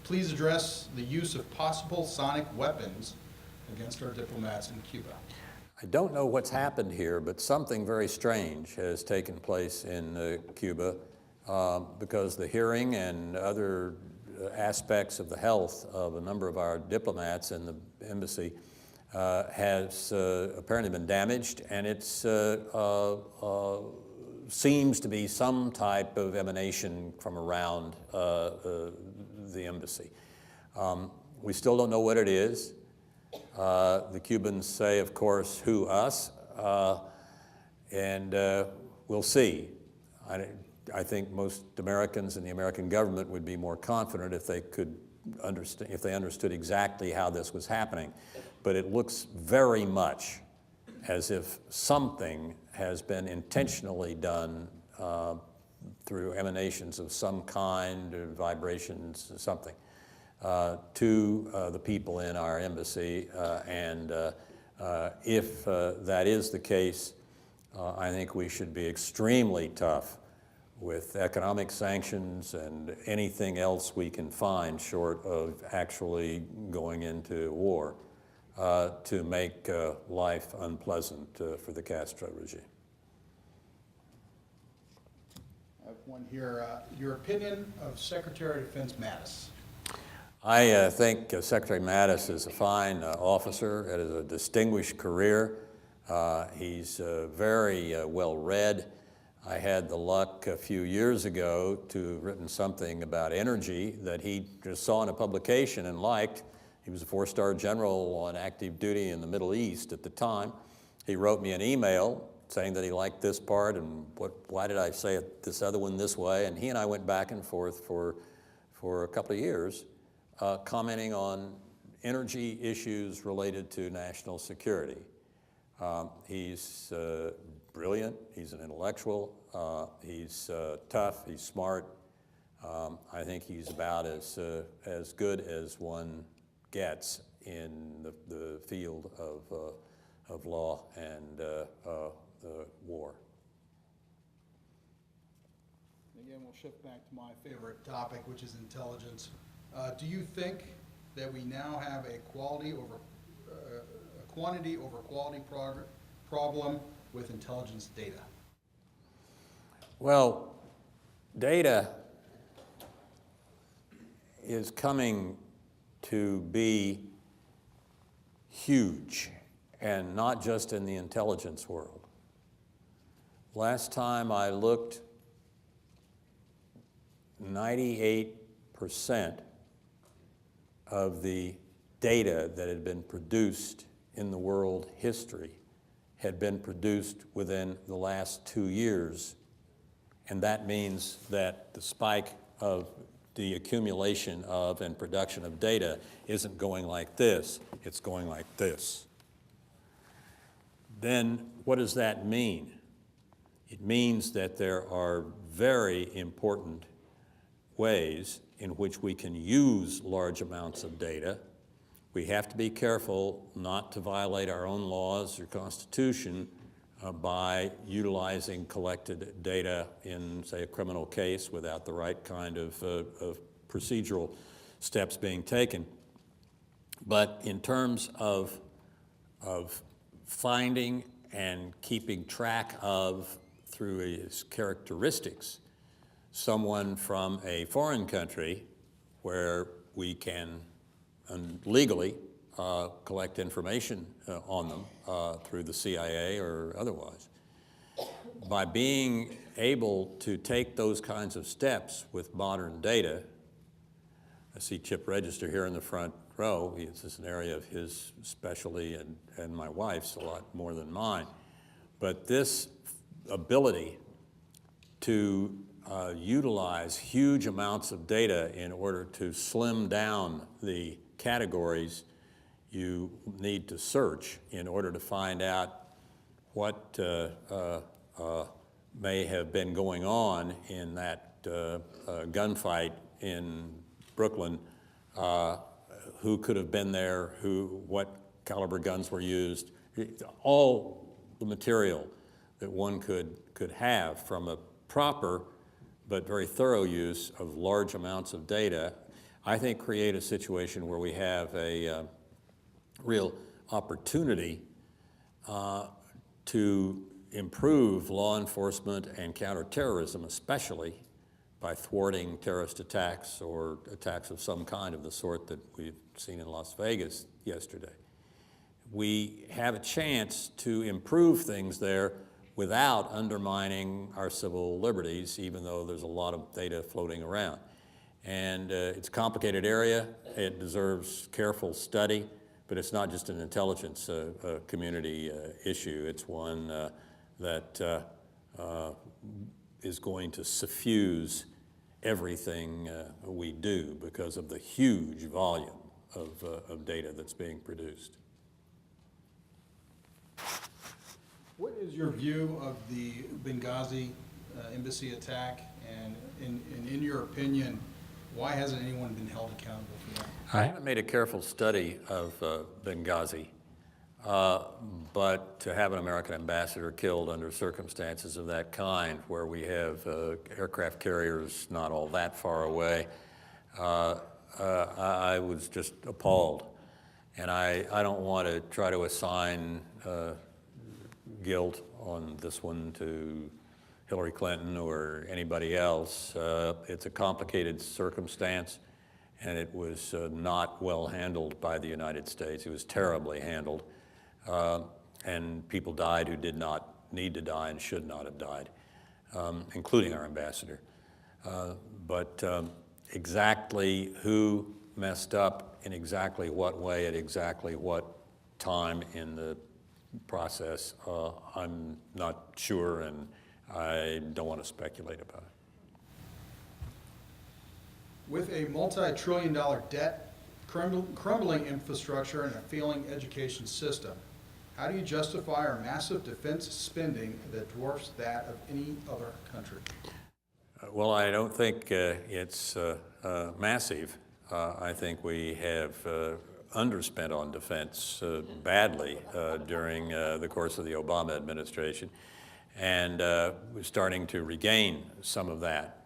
please address the use of possible sonic weapons against our diplomats in Cuba. I don't know what's happened here, but something very strange has taken place in Cuba because the hearing and other aspects of the health of a number of our diplomats in the embassy has apparently been damaged, and it seems to be some type of emanation from around the embassy. We still don't know what it is. The Cubans say, of course, who, us, and we'll see. I think most Americans and the American government would be more confident if they could understand, if they understood exactly how this was happening. But it looks very much as if something has been intentionally done through emanations of some kind, or vibrations, or something, to the people in our embassy. And if that is the case, I think we should be extremely tough with economic sanctions and anything else we can find short of actually going into war to make life unpleasant for the Castro regime. I have one here. Your opinion of Secretary of Defense Mattis? I think Secretary Mattis is a fine officer. It is a distinguished career. He's very well read. I had the luck a few years ago to have written something about energy that he just saw in a publication and liked. He was a 4-star general on active duty in the Middle East at the time. He wrote me an email saying that he liked this part and why did I say it, this other one this way, and he and I went back and forth for a couple of years commenting on energy issues related to national security. He's brilliant, he's an intellectual, he's tough, he's smart. I think he's about as good as one gets in the field of law and war. again, we'll shift back to my favorite topic, which is intelligence. Do you think that we now have a quantity over quality problem with intelligence data? Well, data is coming to be huge, and not just in the intelligence world. Last time I looked, 98% of the data that had been produced in the world history had been produced within the last 2 years. And that means that the spike of the accumulation of and production of data isn't going like this, it's going like this. Then what does that mean? It means that there are very important ways in which we can use large amounts of data. We have to be careful not to violate our own laws or Constitution by utilizing collected data in, say, a criminal case without the right kind of procedural steps being taken. But in terms of finding and keeping track of, through its characteristics, someone from a foreign country where we can legally collect information on them through the CIA or otherwise. By being able to take those kinds of steps with modern data, I see Chip Register here in the front row. This is an area of his specialty and my wife's a lot more than mine. But this ability to utilize huge amounts of data in order to slim down the categories you need to search in order to find out what may have been going on in that gunfight in Brooklyn, who could have been there, what caliber guns were used, all the material that one could have from a proper but very thorough use of large amounts of data, I think create a situation where we have a real opportunity to improve law enforcement and counterterrorism, especially by thwarting terrorist attacks or attacks of some kind of the sort that we've seen in Las Vegas yesterday. We have a chance to improve things there without undermining our civil liberties, even though there's a lot of data floating around. And it's a complicated area. It deserves careful study, but it's not just an intelligence community issue. It's one that is going to suffuse everything we do because of the huge volume of data that's being produced. What is your view of the Benghazi embassy attack, and in your opinion, why hasn't anyone been held accountable for that? I haven't made a careful study of Benghazi, but to have an American ambassador killed under circumstances of that kind, where we have aircraft carriers not all that far away, I was just appalled. And I don't want to try to assign guilt on this one to Hillary Clinton or anybody else. It's a complicated circumstance, and it was not well handled by the United States. It was terribly handled, and people died who did not need to die and should not have died, including our ambassador. But exactly who messed up in exactly what way at exactly what time in the process, I'm not sure, and I don't want to speculate about it. With a multi-trillion-dollar debt, crumbling infrastructure, and a failing education system, how do you justify our massive defense spending that dwarfs that of any other country? Well, I don't think it's massive. I think we have underspent on defense badly during the course of the Obama administration, and we're starting to regain some of that.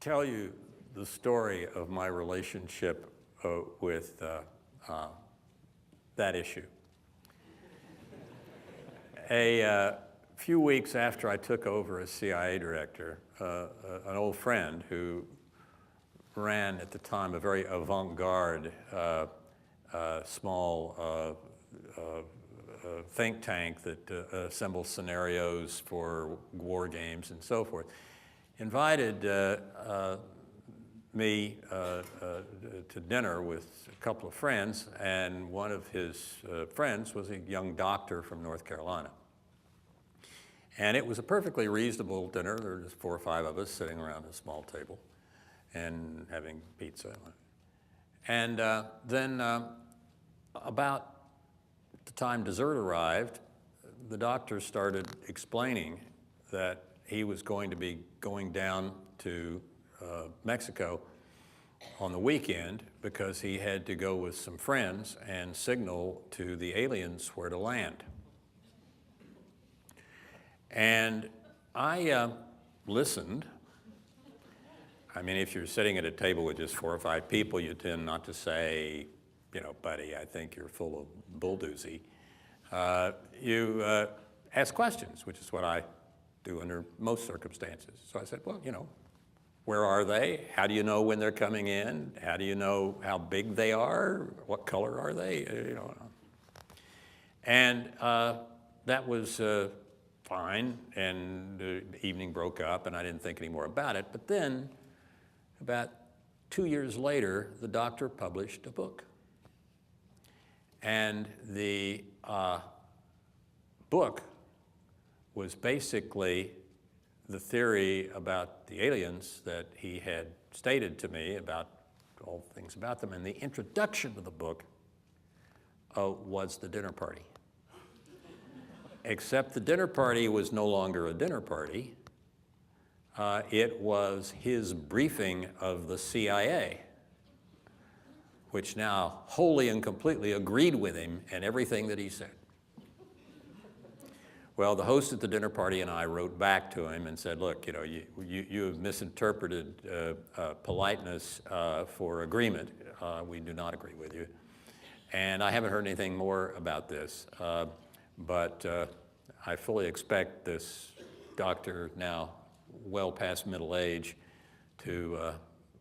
tell you the story of my relationship with that issue. A few weeks after I took over as CIA director, an old friend who ran at the time a very avant-garde small think tank that assembles scenarios for war games and so forth, invited me to dinner with a couple of friends, and one of his friends was a young doctor from North Carolina. And it was a perfectly reasonable dinner. There were just 4 or 5 of us sitting around a small table and having pizza. And then about the time dessert arrived, the doctor started explaining that he was going to be going down to Mexico on the weekend because he had to go with some friends and signal to the aliens where to land. And I listened. I mean, if you're sitting at a table with just 4 or 5 people, you tend not to say, you know, buddy, I think you're full of bulldoozy. You ask questions, which is what I do under most circumstances. So I said, well, you know, where are they? How do you know when they're coming in? How do you know how big they are? What color are they? You know. And that was fine, and the evening broke up, and I didn't think any more about it. But then, about 2 years later, the doctor published a book. And the book was basically the theory about the aliens that he had stated to me about all things about them. And the introduction to the book was the dinner party. Except the dinner party was no longer a dinner party. It was his briefing of the CIA, which now wholly and completely agreed with him and everything that he said. Well, the host at the dinner party and I wrote back to him and said, look, you know, you have misinterpreted politeness for agreement. We do not agree with you. And I haven't heard anything more about this. But I fully expect this doctor, now well past middle age, to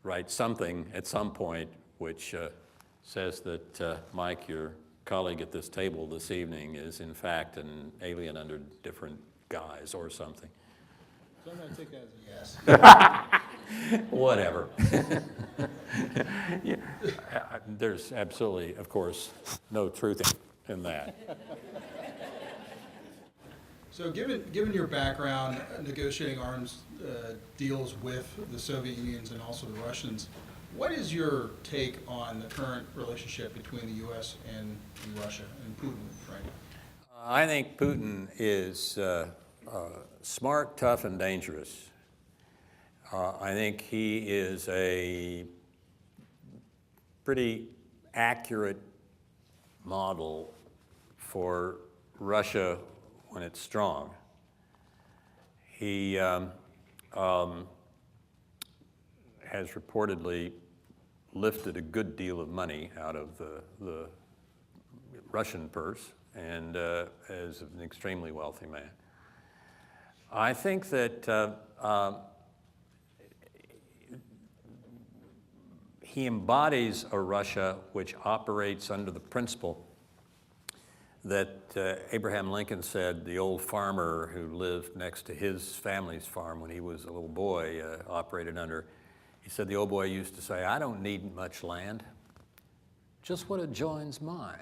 write something at some point which says that Mike, your colleague at this table this evening, is in fact an alien under different guise or something. So I'm going to take that as a yes. Whatever. Yeah, there's absolutely, of course, no truth in that. So given your background negotiating arms deals with the Soviet Unions and also the Russians, what is your take on the current relationship between the U.S. and Russia and Putin right now? I think Putin is smart, tough, and dangerous. I think he is a pretty accurate model for Russia when it's strong. He has reportedly lifted a good deal of money out of the Russian purse and is an extremely wealthy man. I think that he embodies a Russia which operates under the principle that Abraham Lincoln said the old farmer who lived next to his family's farm when he was a little boy operated under. He said the old boy used to say, I don't need much land, just what adjoins mine.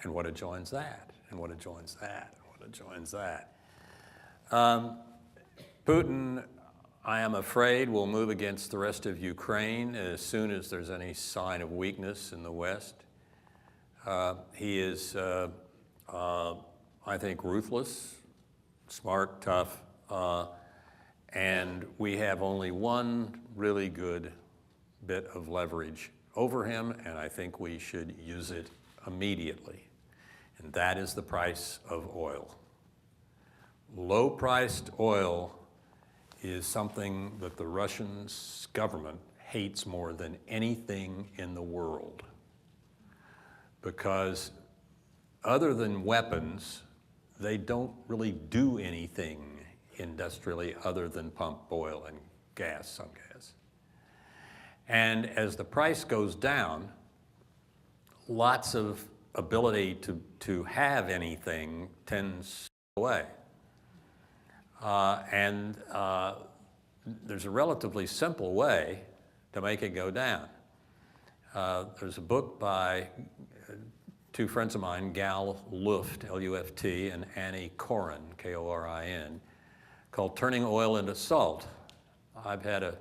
And what adjoins that, and what adjoins that, and what adjoins that. Putin, I am afraid, will move against the rest of Ukraine as soon as there's any sign of weakness in the West. He is, I think, ruthless, smart, tough, and we have only one really good bit of leverage over him, and I think we should use it immediately, and that is the price of oil. Low-priced oil is something that the Russian government hates more than anything in the world. Because other than weapons, they don't really do anything industrially other than pump oil and gas, some gas. And as the price goes down, lots of ability to have anything tends away. There's a relatively simple way to make it go down. There's a book by two friends of mine, Gal Luft, L-U-F-T, and Annie Corin, K-O-R-I-N, called Turning Oil into Salt. I've had an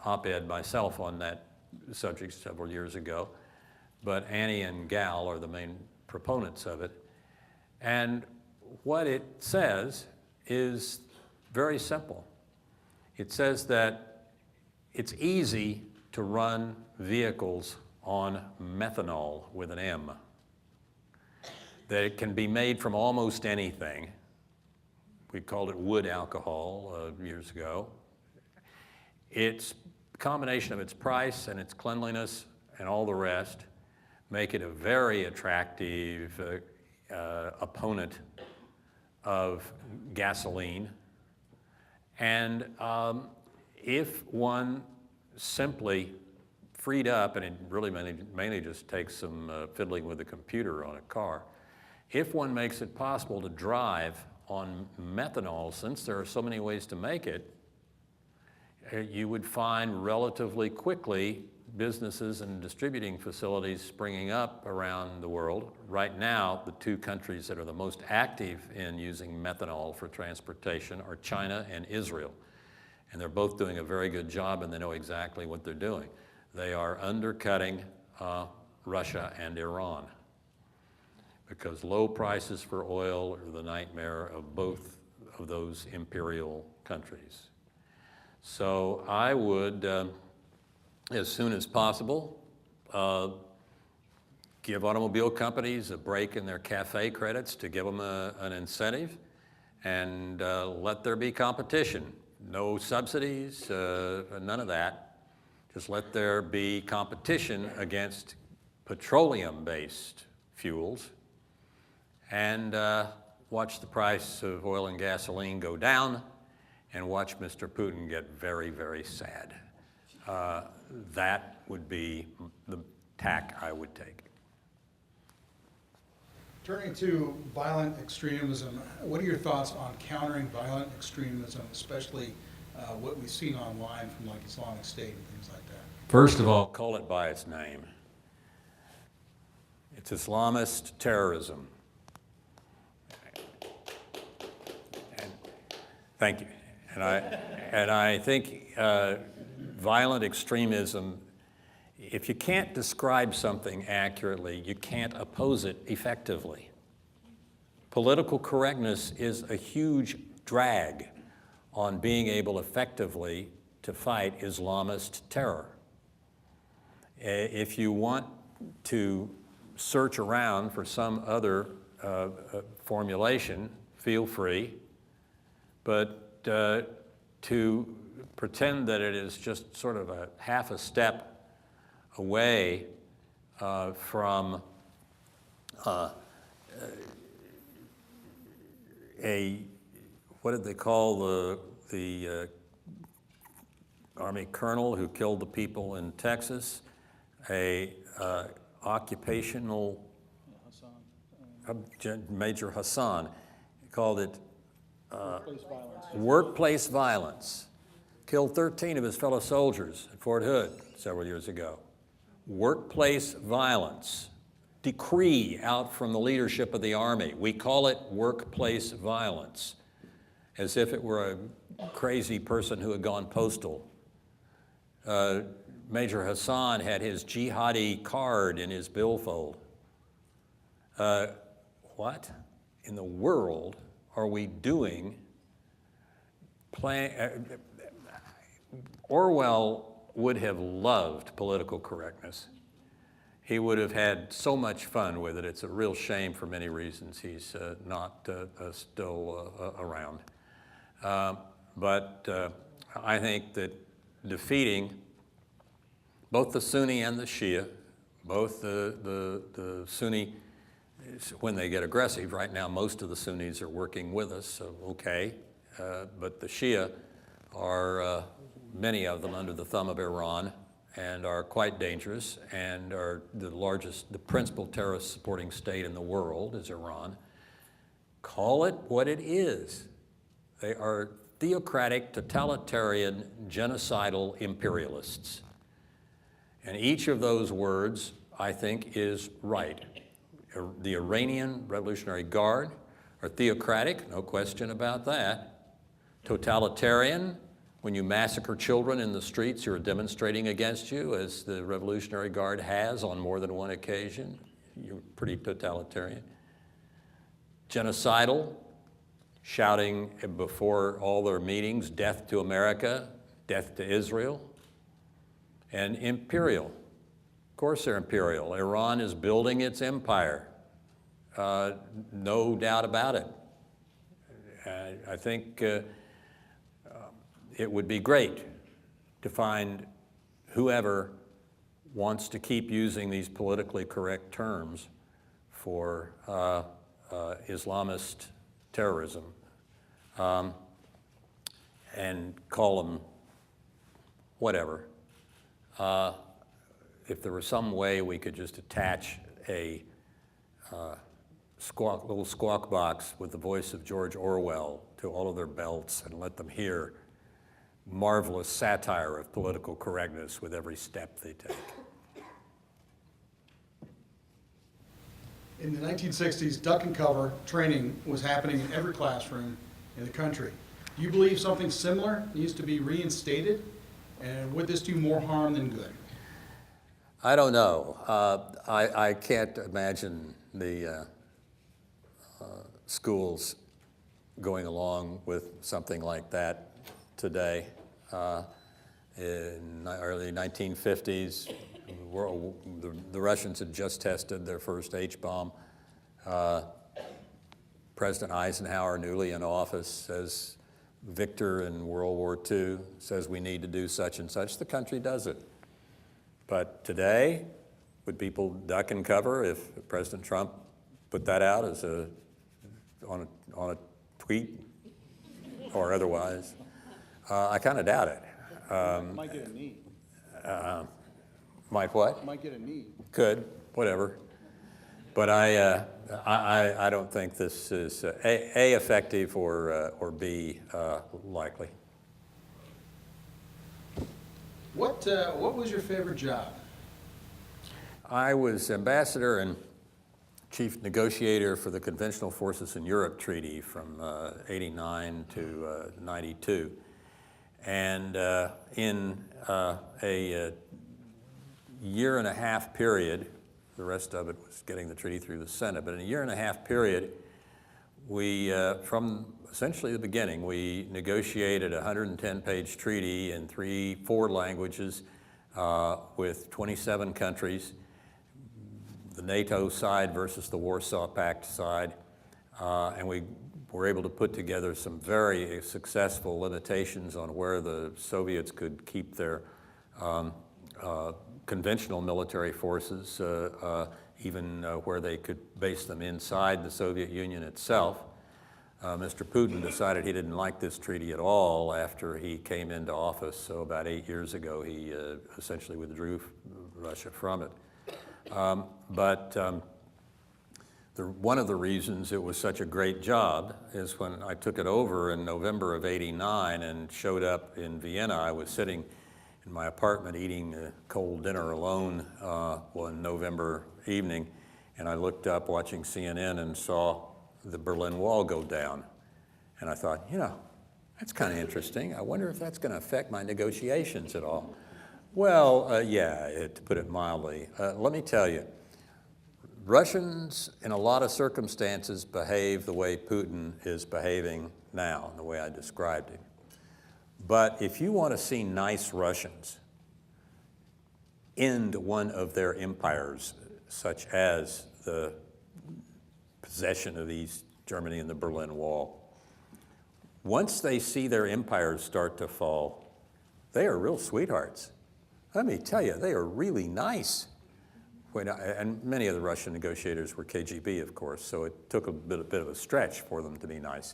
op-ed myself on that subject several years ago, but Annie and Gal are the main proponents of it. And what it says is very simple. It says that it's easy to run vehicles on methanol with an M, that it can be made from almost anything. We called it wood alcohol years ago. Its combination of its price and its cleanliness and all the rest make it a very attractive opponent of gasoline. And if one simply freed up, and it really mainly just takes some fiddling with the computer on a car, if one makes it possible to drive on methanol, since there are so many ways to make it, you would find relatively quickly businesses and distributing facilities springing up around the world. Right now, the two countries that are the most active in using methanol for transportation are China and Israel. And they're both doing a very good job, and they know exactly what they're doing. They are undercutting Russia and Iran, because low prices for oil are the nightmare of both of those imperial countries. So I would, as soon as possible, give automobile companies a break in their CAFE credits to give them an incentive, and let there be competition. No subsidies, none of that. Just let there be competition against petroleum-based fuels, and watch the price of oil and gasoline go down, and watch Mr. Putin get very, very sad. That would be the tack I would take. Turning to violent extremism, what are your thoughts on countering violent extremism, especially what we've seen online from like Islamic State and things like that? First of all, call it by its name. It's Islamist terrorism. And thank you. And I think violent extremism, if you can't describe something accurately, you can't oppose it effectively. Political correctness is a huge drag on being able effectively to fight Islamist terror. If you want to search around for some other formulation, feel free, but to pretend that it is just sort of a half a step away from what did they call the Army colonel who killed the people in Texas? Occupational Major Hassan called it workplace violence. Killed 13 of his fellow soldiers at Fort Hood several years ago. Workplace violence. Decree out from the leadership of the Army. We call it workplace violence, as if it were a crazy person who had gone postal. Major Hassan had his jihadi card in his billfold. What in the world are we doing? Orwell would have loved political correctness. He would have had so much fun with it. It's a real shame for many reasons he's not still around. But I think that defeating both the Sunni and the Shia, both the Sunni, when they get aggressive, right now most of the Sunnis are working with us, so okay, but the Shia are, many of them under the thumb of Iran, and are quite dangerous, and are the principal terrorist supporting state in the world is Iran. Call it what it is. They are theocratic, totalitarian, genocidal imperialists. And each of those words, I think, is right. The Iranian Revolutionary Guard are theocratic, no question about that. Totalitarian, when you massacre children in the streets who are demonstrating against you, as the Revolutionary Guard has on more than one occasion, you're pretty totalitarian. Genocidal, shouting before all their meetings, death to America, death to Israel. And imperial. Of course they're imperial. Iran is building its empire. No doubt about it. I think it would be great to find whoever wants to keep using these politically correct terms for Islamist terrorism and call them whatever. If there was some way we could just attach a little squawk box with the voice of George Orwell to all of their belts and let them hear marvelous satire of political correctness with every step they take. In the 1960s, duck and cover training was happening in every classroom in the country. Do you believe something similar needs to be reinstated? And would this do more harm than good? I don't know. I can't imagine the schools going along with something like that today. In the early 1950s, the Russians had just tested their first H-bomb. President Eisenhower, newly in office, says, victor in World War II, says we need to do such and such. The country does it. But today, would people duck and cover if President Trump put that out as on a tweet or otherwise? I kind of doubt it. Might get a knee. Might what? Might get a knee. Could, whatever. But I don't think this is A, effective, or B, likely. What was your favorite job? I was ambassador and chief negotiator for the Conventional Forces in Europe Treaty from 89 to 92. And in a year and a half period, the rest of it was getting the treaty through the Senate, but in a year and a half period, we, from essentially the beginning, we negotiated a 110-page treaty in 4 languages with 27 countries, the NATO side versus the Warsaw Pact side, and we were able to put together some very successful limitations on where the Soviets could keep their conventional military forces, even where they could base them inside the Soviet Union itself. Mr. Putin decided he didn't like this treaty at all after he came into office, so about 8 years ago he essentially withdrew Russia from it. One of the reasons it was such a great job is when I took it over in November of '89 and showed up in Vienna. I was sitting in my apartment eating a cold dinner alone one November evening, and I looked up watching CNN and saw the Berlin Wall go down. And I thought, you know, that's kind of interesting. I wonder if that's going to affect my negotiations at all. Well, yeah, to put it mildly. Let me tell you, Russians, in a lot of circumstances, behave the way Putin is behaving now, the way I described him. But if you want to see nice Russians end one of their empires, such as the possession of East Germany and the Berlin Wall, once they see their empires start to fall, they are real sweethearts. Let me tell you, they are really nice. And many of the Russian negotiators were KGB, of course, so it took a bit of a stretch for them to be nice.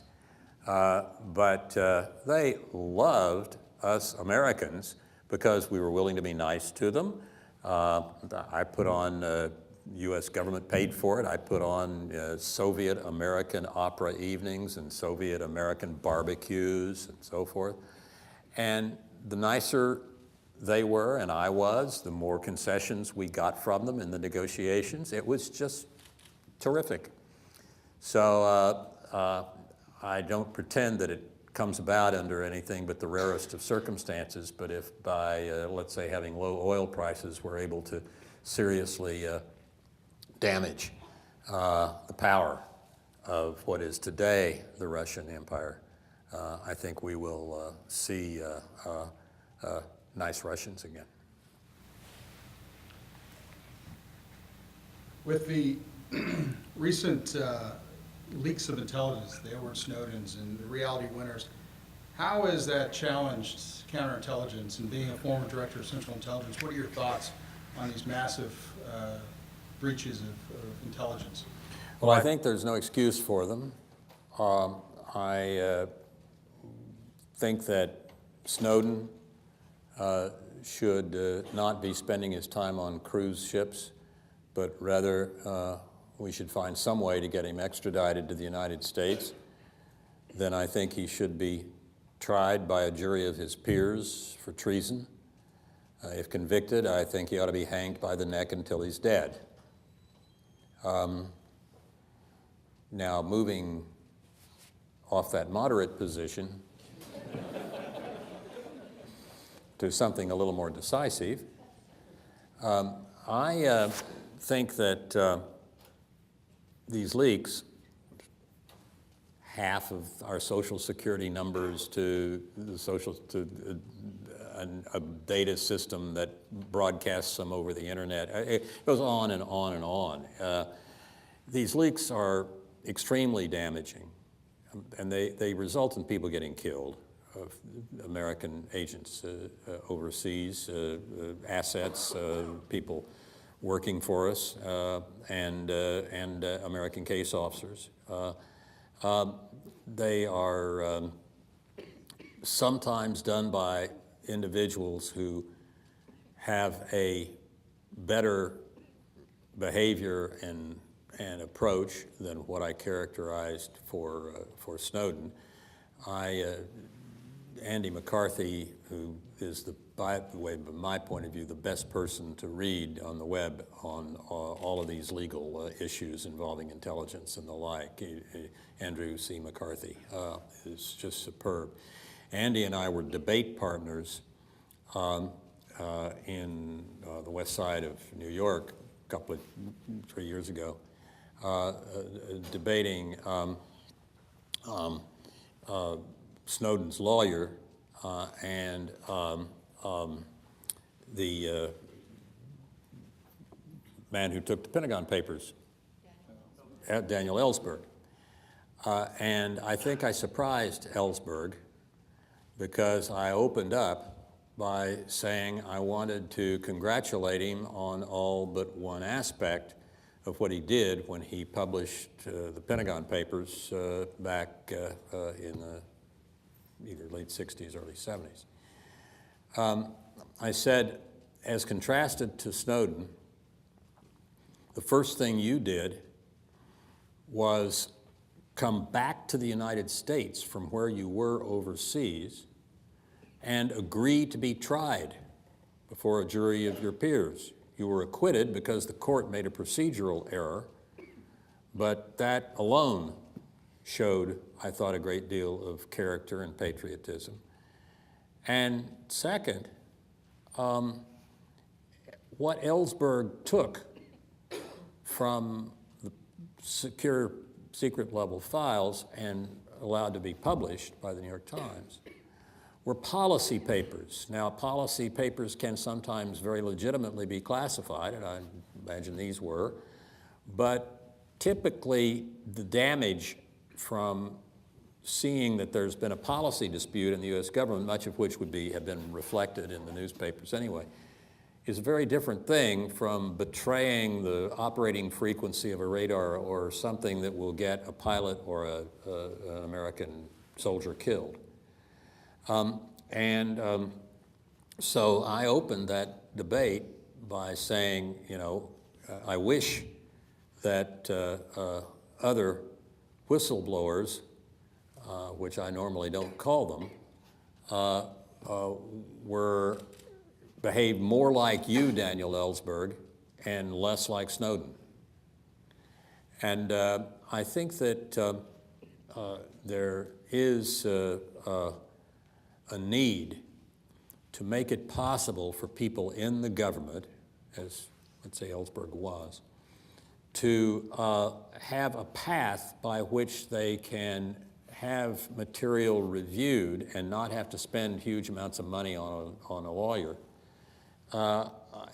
But they loved us Americans because we were willing to be nice to them. I put on, U.S. government paid for it. I put on Soviet American opera evenings and Soviet American barbecues and so forth. And the nicer they were and I was, the more concessions we got from them in the negotiations. It was just terrific. So I don't pretend that it comes about under anything but the rarest of circumstances, but if by, let's say, having low oil prices, we're able to seriously damage the power of what is today the Russian Empire, I think we will see nice Russians again. With the recent leaks of intelligence, the Edward Snowdens and the reality winners, how has that challenged counterintelligence? And being a former director of Central Intelligence, what are your thoughts on these massive breaches of intelligence? Well, I think there's no excuse for them. I think that Snowden should not be spending his time on cruise ships, but rather we should find some way to get him extradited to the United States. Then I think he should be tried by a jury of his peers for treason. If convicted, I think he ought to be hanged by the neck until he's dead. Now, moving off that moderate position to something a little more decisive, I think that these leaks, half of our Social Security numbers to a data system that broadcasts them over the internet, it goes on and on and on. These leaks are extremely damaging, and they result in people getting killed, American agents overseas, assets, people working for us, and American case officers. They are sometimes done by individuals who have a better behavior and approach than what I characterized for Snowden. Andy McCarthy, who is, by the way, from my point of view, the best person to read on the web on all of these legal issues involving intelligence and the like. Andrew C. McCarthy is just superb. Andy and I were debate partners in the west side of New York a couple of 3 years ago, debating Snowden's lawyer and the man who took the Pentagon Papers, Daniel Ellsberg. And I think I surprised Ellsberg because I opened up by saying I wanted to congratulate him on all but one aspect of what he did when he published the Pentagon Papers back in the either late 60s, early 70s. I said, as contrasted to Snowden, the first thing you did was come back to the United States from where you were overseas and agree to be tried before a jury of your peers. You were acquitted because the court made a procedural error, but that alone showed, I thought, a great deal of character and patriotism. And second, what Ellsberg took from the secure secret level files and allowed to be published by the New York Times were policy papers. Now, policy papers can sometimes very legitimately be classified, and I imagine these were, but typically the damage from seeing that there's been a policy dispute in the U.S. government, much of which would have been reflected in the newspapers anyway, is a very different thing from betraying the operating frequency of a radar or something that will get a pilot or an American soldier killed. So I opened that debate by saying, you know, I wish that other whistleblowers, which I normally don't call them, behaved more like you, Daniel Ellsberg, and less like Snowden. And I think that there is a need to make it possible for people in the government, as let's say Ellsberg was, to have a path by which they can have material reviewed and not have to spend huge amounts of money on a lawyer.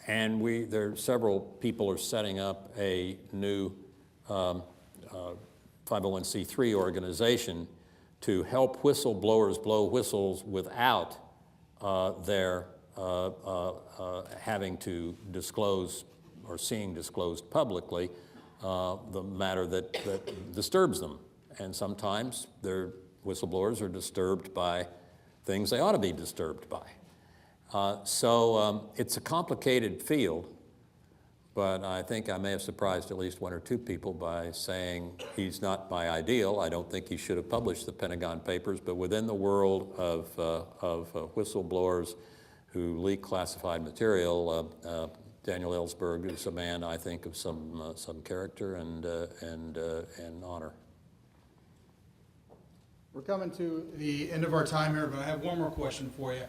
And there several people are setting up a new 501c3 organization to help whistleblowers blow whistles without their having to disclose or seeing disclosed publicly the matter that disturbs them. And sometimes their whistleblowers are disturbed by things they ought to be disturbed by. So it's a complicated field, but I think I may have surprised at least one or two people by saying he's not my ideal. I don't think he should have published the Pentagon Papers, but within the world of whistleblowers who leak classified material, Daniel Ellsberg is a man I think of some character and honor. We're coming to the end of our time here, but I have one more question for you.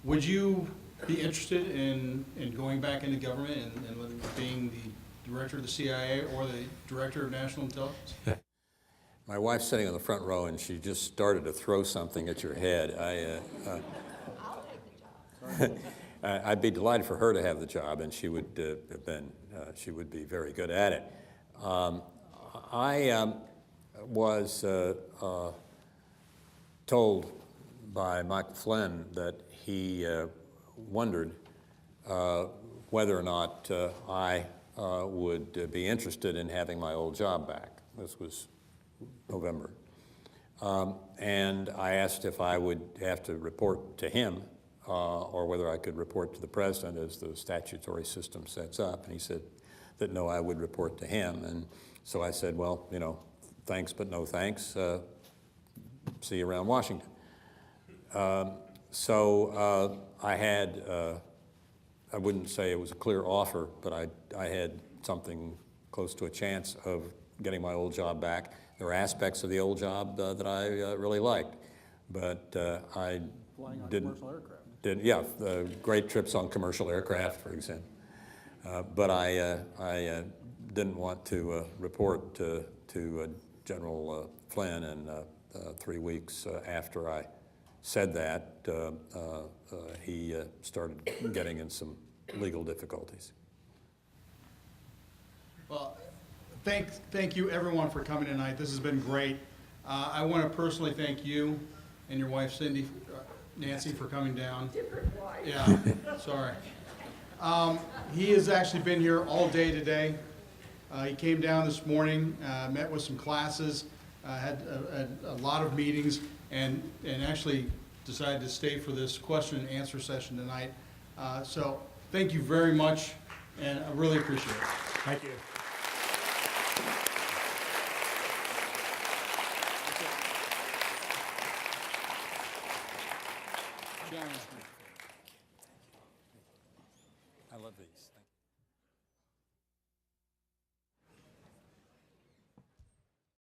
Would you be interested in going back into government and being the director of the CIA or the director of national intelligence? My wife's sitting on the front row, and she just started to throw something at your head. I'd be delighted for her to have the job, and she would she would be very good at it. I was told by Michael Flynn that he wondered whether or not I would be interested in having my old job back. This was November. And I asked if I would have to report to him or whether I could report to the president as the statutory system sets up. And he said that no, I would report to him. And so I said, well, you know, thanks but no thanks. See you around Washington. So I had, I wouldn't say it was a clear offer, but I had something close to a chance of getting my old job back. There were aspects of the old job that I really liked, but I didn't. Commercial aircraft. Great trips on commercial aircraft, for example. But I didn't want to report to General Flynn, and 3 weeks after I said that, he started getting in some legal difficulties. Well, thank you everyone for coming tonight. This has been great. I want to personally thank you and your wife Cindy, Nancy, for coming down. Different wife. Yeah, sorry. He has actually been here all day today. He came down this morning, met with some classes, had a lot of meetings, and actually decided to stay for this question and answer session tonight. So thank you very much, and I really appreciate it. Thank you. I love these. Thank you.